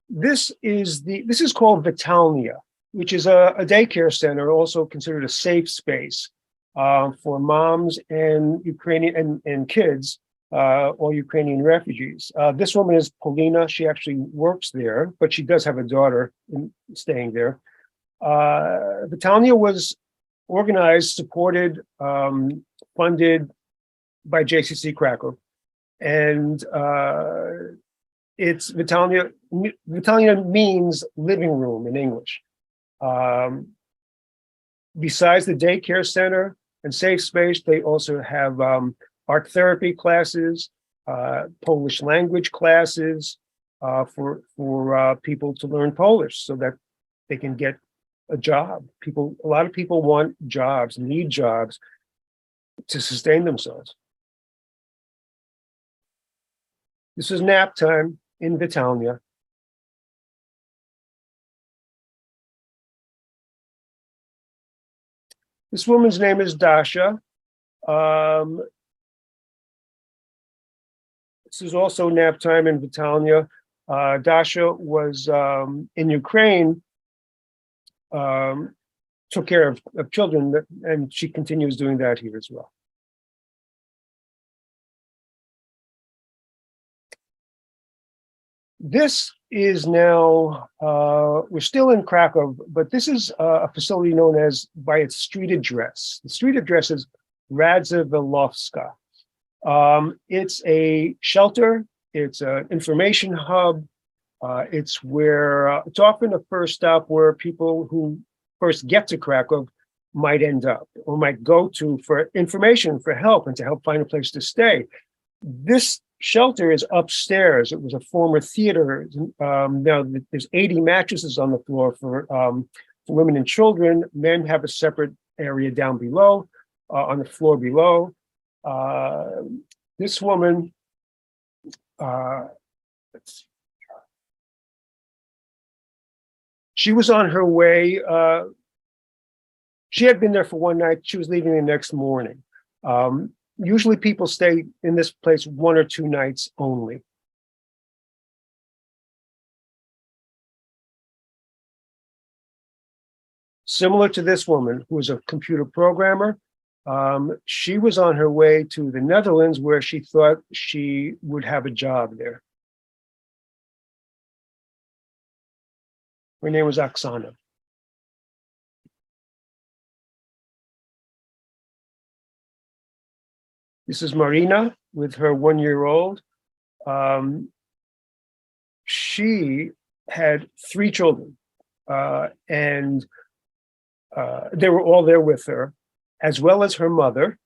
Speaker 6: This is called Vitalnia, which is a daycare center, also considered a safe space for moms and Ukrainian and kids, all Ukrainian refugees. This woman is Polina. She actually works there, but she does have a daughter staying there. Vitalnia was organized, supported, funded by JCC Krakow, and it's Vitalnia. Vitalnia means living room in English. Besides the daycare center and safe space, they also have art therapy classes, Polish language classes for people to learn Polish so that they can get a job. A lot of people want jobs, need jobs to sustain themselves. This is nap time in Vitalnia. This woman's name is Dasha. This is also nap time in Vitalnia. Dasha was in Ukraine, took care of children, and she continues doing that here as well. This is now, we're still in Krakow, but this is a facility known as by its street address. The street address is Radzyvilowska. It's a shelter, it's an information hub. It's where, it's often a first stop where people who first get to Krakow might end up or might go to for information, for help, and to help find a place to stay. This shelter is upstairs. It was a former theater. Now there's 80 mattresses on the floor for women and children. Men have a separate area down below, on the floor below. This woman, she was on her way. She had been there for one night. She was leaving the next morning. Usually people stay in this place 1 or 2 nights only. Similar to this woman, who was a computer programmer, she was on her way to the Netherlands where she thought she would have a job there. Her name was Oksana. This is Marina with her 1-year-old. She had 3 children, and they were all there with her, as well as her mother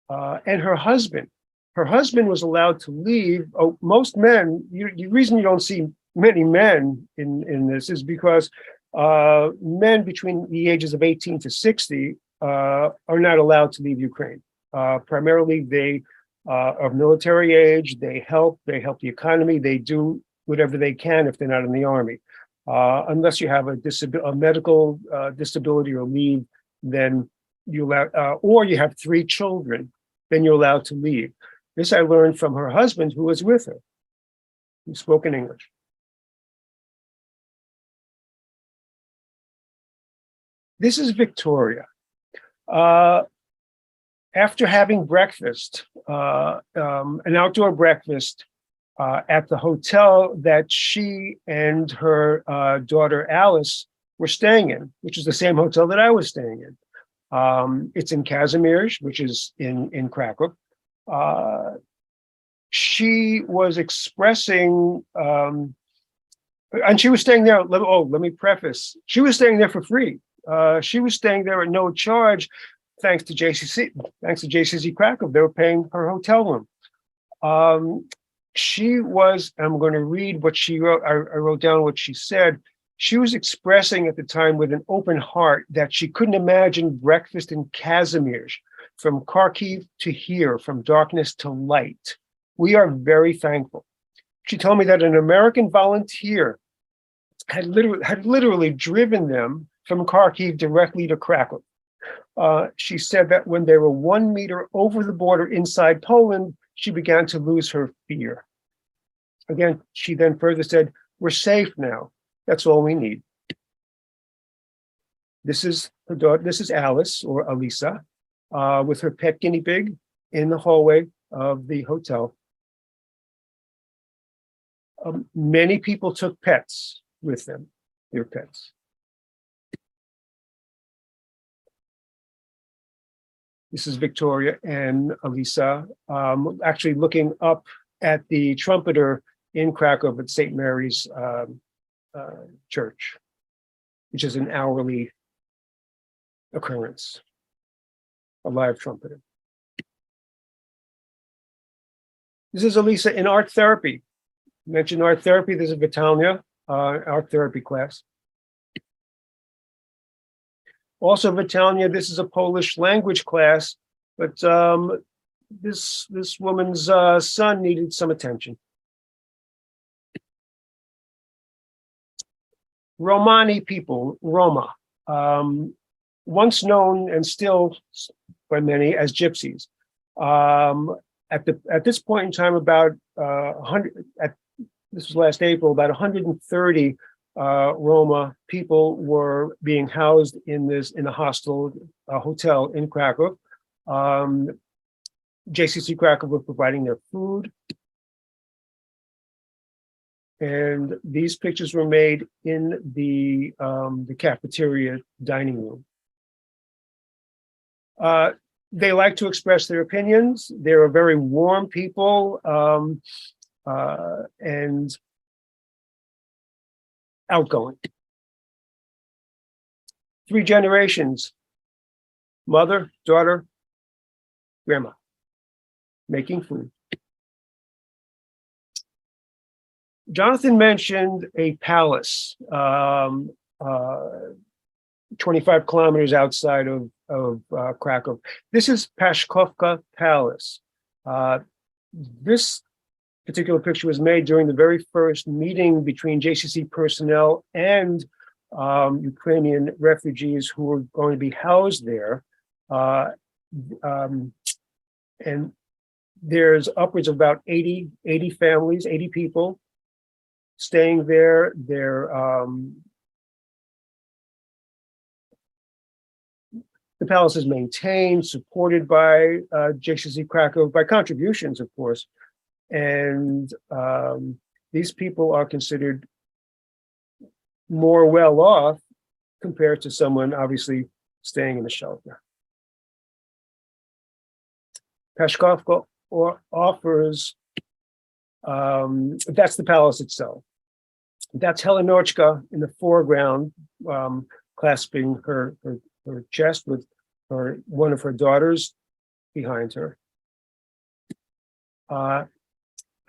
Speaker 6: and her husband. Her husband was allowed to leave. Oh, most men, the reason you don't see many men in this is because men between the ages of 18 to 60 are not allowed to leave Ukraine. Primarily, they are of military age. They help the economy. They do whatever they can if they're not in the army. Unless you have a medical disability or leave, then you allow, or you have 3 children, then you're allowed to leave. This I learned from her husband, who was with her, who spoke in English. This is Victoria. After having breakfast, an outdoor breakfast at the hotel that she and her daughter Alice were staying in, which is the same hotel that I was staying in. It's in Kazimierz, which is in Krakow. She was expressing, and she was staying there. Let me preface. She was staying there for free. She was staying there at no charge, thanks to JCC Krakow. They were paying her hotel room. I'm going to read what she wrote. I wrote down what she said. She was expressing at the time with an open heart that she couldn't imagine breakfast in Kazimierz, from Kharkiv to here, from darkness to light. We are very thankful. She told me that an American volunteer had literally driven them from Kharkiv directly to Krakow. She said that when they were 1 meter over the border inside Poland, she began to lose her fear. Again, she then further said, "We're safe now. That's all we need." This is her daughter. This is Alice, or Alisa, with her pet guinea pig in the hallway of the hotel. Many people took pets with them, their pets. This is Victoria and Alisa, actually looking up at the trumpeter in Krakow at St. Mary's Church, which is an hourly occurrence, a live trumpeter. This is Alisa in art therapy. Mentioned art therapy. This is Vitalia, art therapy class. Also Vitalia, this is a Polish language class, but this woman's son needed some attention. Romani people, Roma, once known and still by many as gypsies. At this point in time, about 100. This was last April. About 130 Roma people were being housed in a hotel in Krakow. JCC Krakow were providing their food. And these pictures were made in the cafeteria dining room. They like to express their opinions. They're a very warm people and outgoing. 3 generations: mother, daughter, grandma, making food. Jonathan mentioned a palace 25 kilometers outside of Krakow. This is Paszkowka Palace. This particular picture was made during the very first meeting between JCC personnel and Ukrainian refugees who were going to be housed there. And there's upwards of about 80 families, 80 people staying there. The palace is maintained, supported by JCC Krakow, by contributions, of course. And these people are considered more well off compared to someone obviously staying in the shelter. Paszkowka offers, that's the palace itself. That's Helenochka in the foreground, clasping her chest with one of her daughters behind her.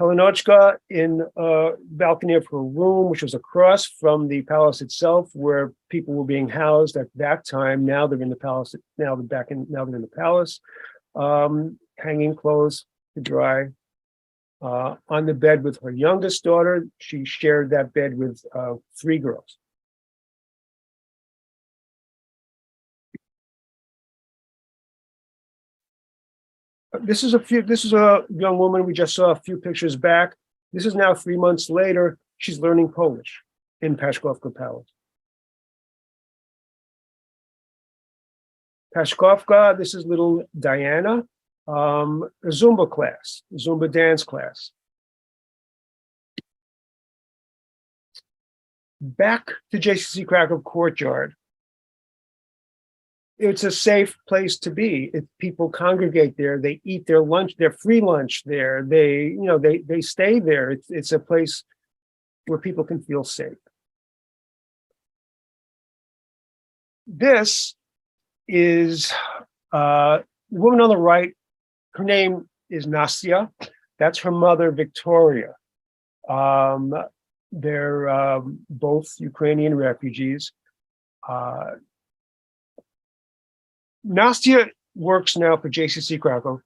Speaker 6: Helenochka in a balcony of her room, which was across from the palace itself, where people were being housed at that time. Now they're in the palace. Now they're in the palace, hanging clothes to dry. On the bed with her youngest daughter. She shared that bed with 3 girls. This is a young woman we just saw a few pictures back. This is now 3 months later. She's learning Polish in Paszkowka Palace. Paszkowka, this is little Diana, a Zumba class, Zumba dance class. Back to JCC Krakow courtyard. it's a safe place to be. If people congregate there, they eat their lunch, their free lunch there. They stay there. It's a place where people can feel safe. This is the woman on the right. Her name is Nastya. That's her mother, Victoria. They're both Ukrainian refugees. Nastya works now for JCC Krakow.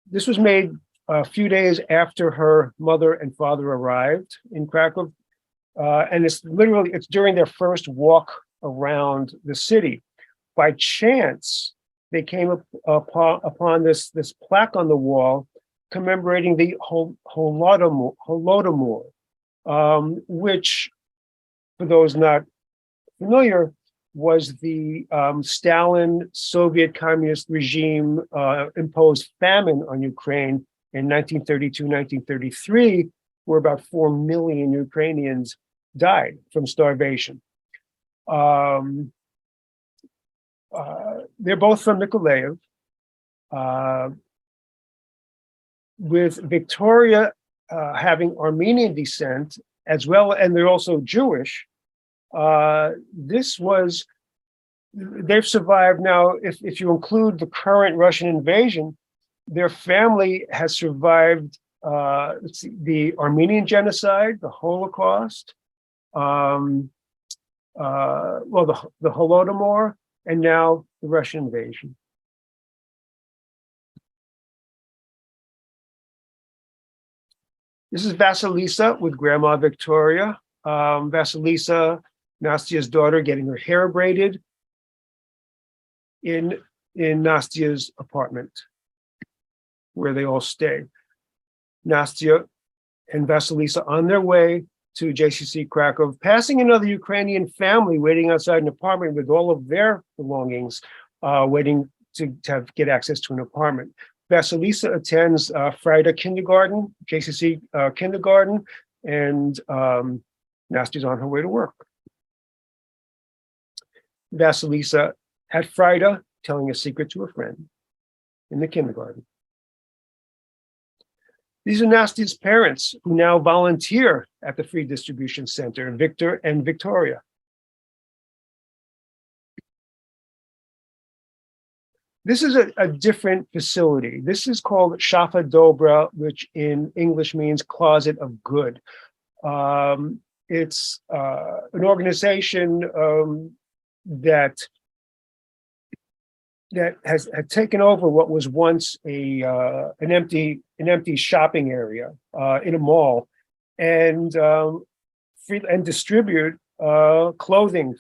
Speaker 6: This was made a few days after her mother and father arrived in Krakow. And it's during their first walk around the city. By chance, they came upon this plaque on the wall commemorating the Holodomor, which, for those not familiar, was the Stalin Soviet communist regime imposed famine on Ukraine in 1932-1933, where about 4 million Ukrainians died from starvation. They're both from Mykolaiv. With Victoria having Armenian descent as well, and they're also Jewish. They've survived now. If you include the current Russian invasion, their family has survived the Armenian genocide, the Holocaust, the Holodomor, and now the Russian invasion. This is Vasilisa with Grandma Victoria. Vasilisa, Nastya's daughter, getting her hair braided in Nastya's apartment, where they all stay. Nastya and Vasilisa on their way to JCC Krakow, passing another Ukrainian family waiting outside an apartment with all of their belongings, waiting to get access to an apartment. Vasilisa attends Friday kindergarten, JCC kindergarten, and Nastya's on her way to work. Vasilisa had Friday telling a secret to a friend in the kindergarten. These are Nastya's parents, who now volunteer at the Free Distribution Center, Victor and Victoria. This is a different facility. This is called Shafa Dobra, which in English means closet of good. It's an organization that has taken over what was once an empty shopping area in a mall, and distribute clothing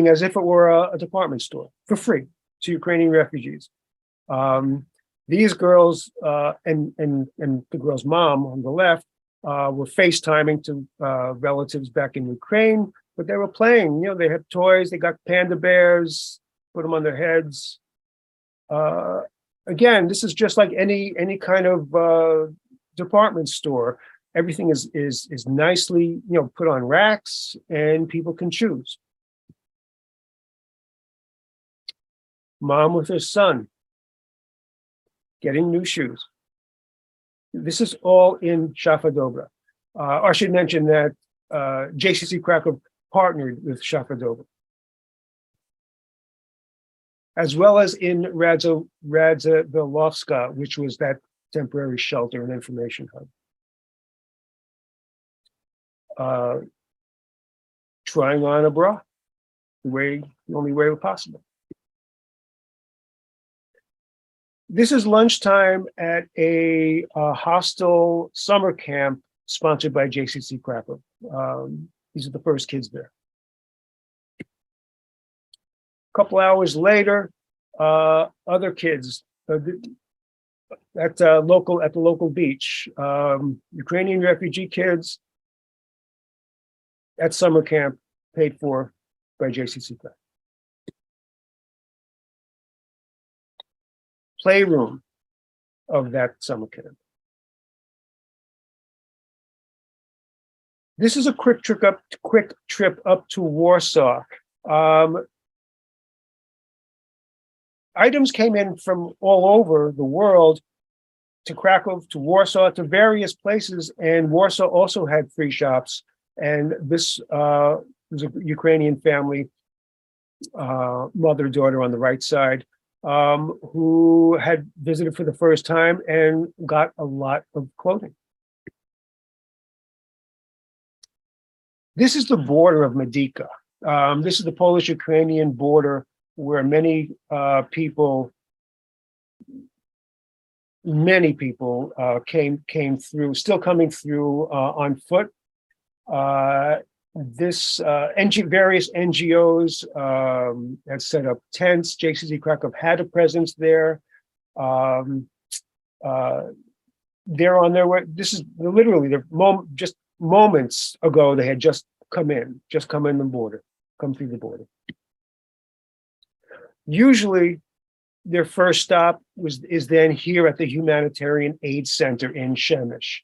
Speaker 6: as if it were a department store for free to Ukrainian refugees. These girls and the girl's mom on the left were FaceTiming to relatives back in Ukraine, but they were playing. They had toys. They got panda bears, put them on their heads. Again, this is just like any kind of department store. Everything is nicely put on racks, and people can choose. Mom with her son getting new shoes. This is all in Shafa Dobra. I should mention that JCC Krakow partnered with Shafa Dobra, as well as in Radzavilovska, which was that temporary shelter and information hub. Trying on a bra, the only way possible. This is lunchtime at a hostel summer camp sponsored by JCC Krakow. These are the first kids there. A couple hours later, other kids at the local beach, Ukrainian refugee kids at summer camp, paid for by JCC Krakow. Playroom of that summer camp. This is a quick trip up to Warsaw. Items came in from all over the world to Krakow, to Warsaw, to various places, and Warsaw also had free shops. And this was a Ukrainian family, mother, daughter on the right side, who had visited for the first time and got a lot of clothing. This is the border of Medyka. This is the Polish-Ukrainian border where many people came through, still coming through on foot. Various NGOs had set up tents. JCC Krakow had a presence there. They're on their way. This is literally just moments ago. They had just come in the border, come through the border. Usually, their first stop is then here at the Humanitarian Aid Center in Przemyśl.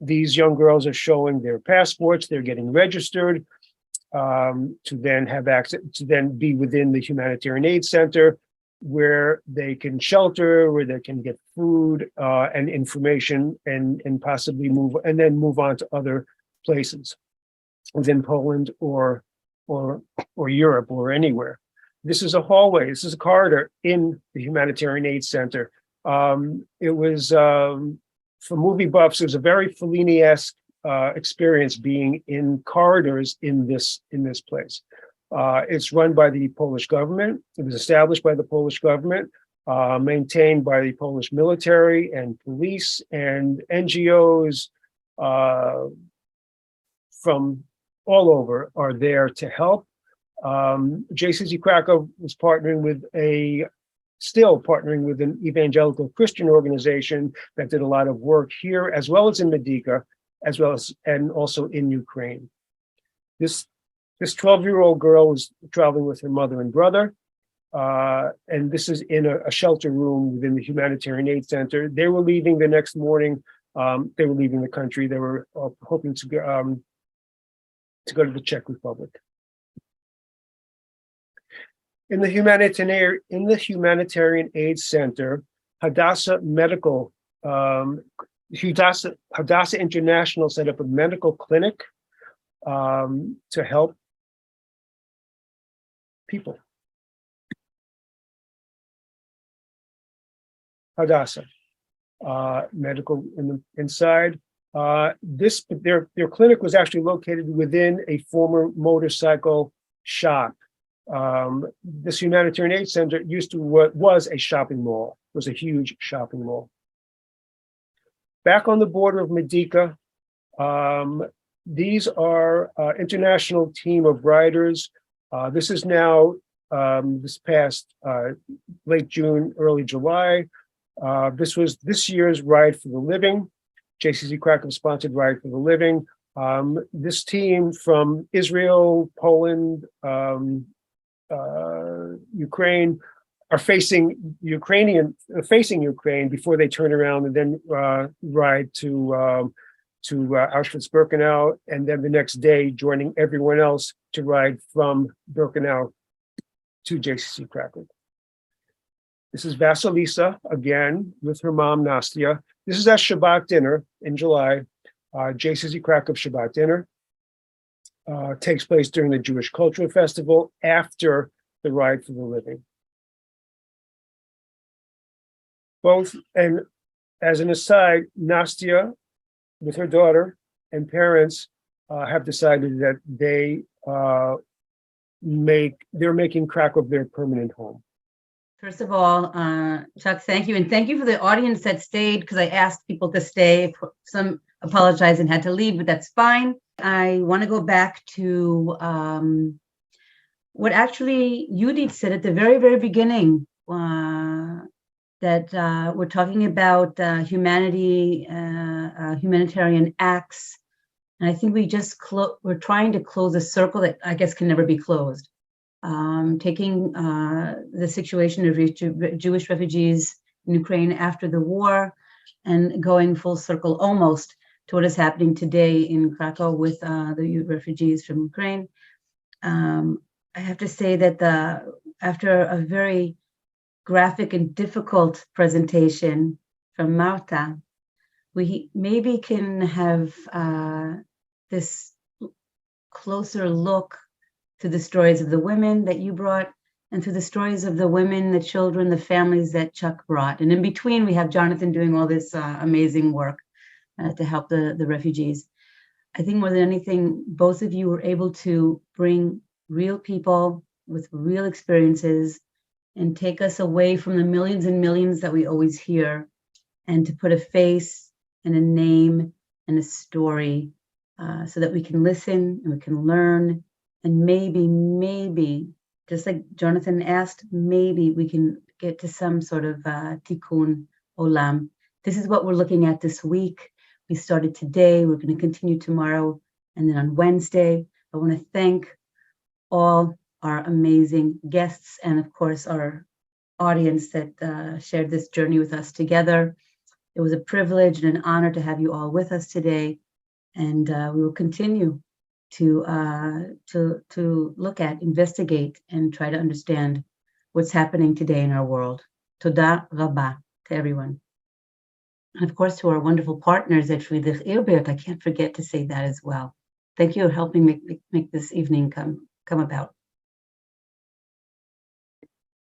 Speaker 6: These young girls are showing their passports. They're getting registered to then have access, to then be within the Humanitarian Aid Center, where they can shelter, where they can get food and information, and possibly move on to other places within Poland or Europe or anywhere. This is a hallway. This is a corridor in the Humanitarian Aid Center. It was, for movie buffs, it was a very Fellini-esque experience being in corridors in this place. It's run by the Polish government. It was established by the Polish government, maintained by the Polish military and police, and NGOs from all over are there to help. JCC Krakow was still partnering with an evangelical Christian organization that did a lot of work here, as well as in Medyka, and also in Ukraine. This 12-year-old girl was traveling with her mother and brother, and this is in a shelter room within the Humanitarian Aid Center. They were leaving the next morning. They were leaving the country. They were hoping to go to the Czech Republic. In the Humanitarian Aid Center, Hadassah International set up a medical clinic to help people. Hadassah medical inside. Their clinic was actually located within a former motorcycle shop. This Humanitarian Aid Center was a shopping mall. It was a huge shopping mall. Back on the border of Medyka, these are international team of riders. This is now this past late June, early July. This was this year's Ride for the Living. JCC Krakow sponsored Ride for the Living. This team from Israel, Poland, Ukraine are facing Ukraine before they turn around and then ride to Auschwitz-Birkenau, and then the next day joining everyone else to ride from Birkenau to JCC Krakow. This is Vasilisa again with her mom Nastya. This is at Shabbat dinner in July. JCC Krakow Shabbat dinner. Takes place during the Jewish Cultural Festival after the Ride for the Living. And as an aside, Nastya, with her daughter and parents, have decided that they're making Krakow their permanent home.
Speaker 1: First of all, Chuck, thank you. And thank you for the audience that stayed, because I asked people to stay. Some apologized and had to leave, but that's fine. I want to go back to what actually Judith said at the very, very beginning, that we're talking about humanitarian acts. And I think we're trying to close a circle that I guess can never be closed. Taking the situation of Jewish refugees in Ukraine after the war and going full circle almost to what is happening today in Krakow with the refugees from Ukraine. I have to say that after a very graphic and difficult presentation from Marta, we maybe can have this closer look to the stories of the women that you brought, and through the stories of the women, the children, the families that Chuck brought. And in between, we have Jonathan doing all this amazing work to help the refugees. I think more than anything, both of you were able to bring real people with real experiences and take us away from the millions and millions that we always hear, and to put a face and a name and a story so that we can listen and we can learn, and maybe, just like Jonathan asked, maybe we can get to some sort of Tikkun, Olam. This is what we're looking at this week. We started today, we're going to continue tomorrow, and then on Wednesday. I want to thank all our amazing guests and, of course, our audience that shared this journey with us together. It was a privilege and an honor to have you all with us today, and we will continue to look at, investigate, and try to understand what's happening today in our world. Toda rabba to everyone. And of course, to our wonderful partners at Friedrich-Ebert, I can't forget to say that as well. Thank you for helping make this evening come about.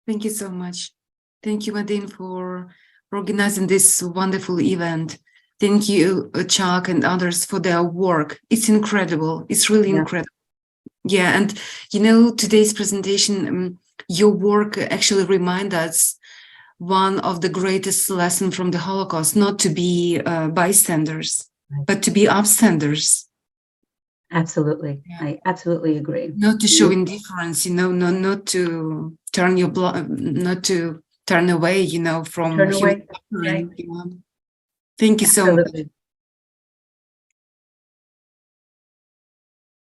Speaker 4: Thank you so much. Thank you, Babyn, for organizing this wonderful event. Thank you, Chuck and others, for their work. It's incredible. It's really incredible. Yeah, and today's presentation, your work actually reminds us one of the greatest lessons from the Holocaust, not to be bystanders, but to be upstanders.
Speaker 1: Absolutely. Yeah. I absolutely agree.
Speaker 4: Not to show indifference, not to turn your not to turn away, from
Speaker 1: turn away.
Speaker 4: Right. Thank you so much.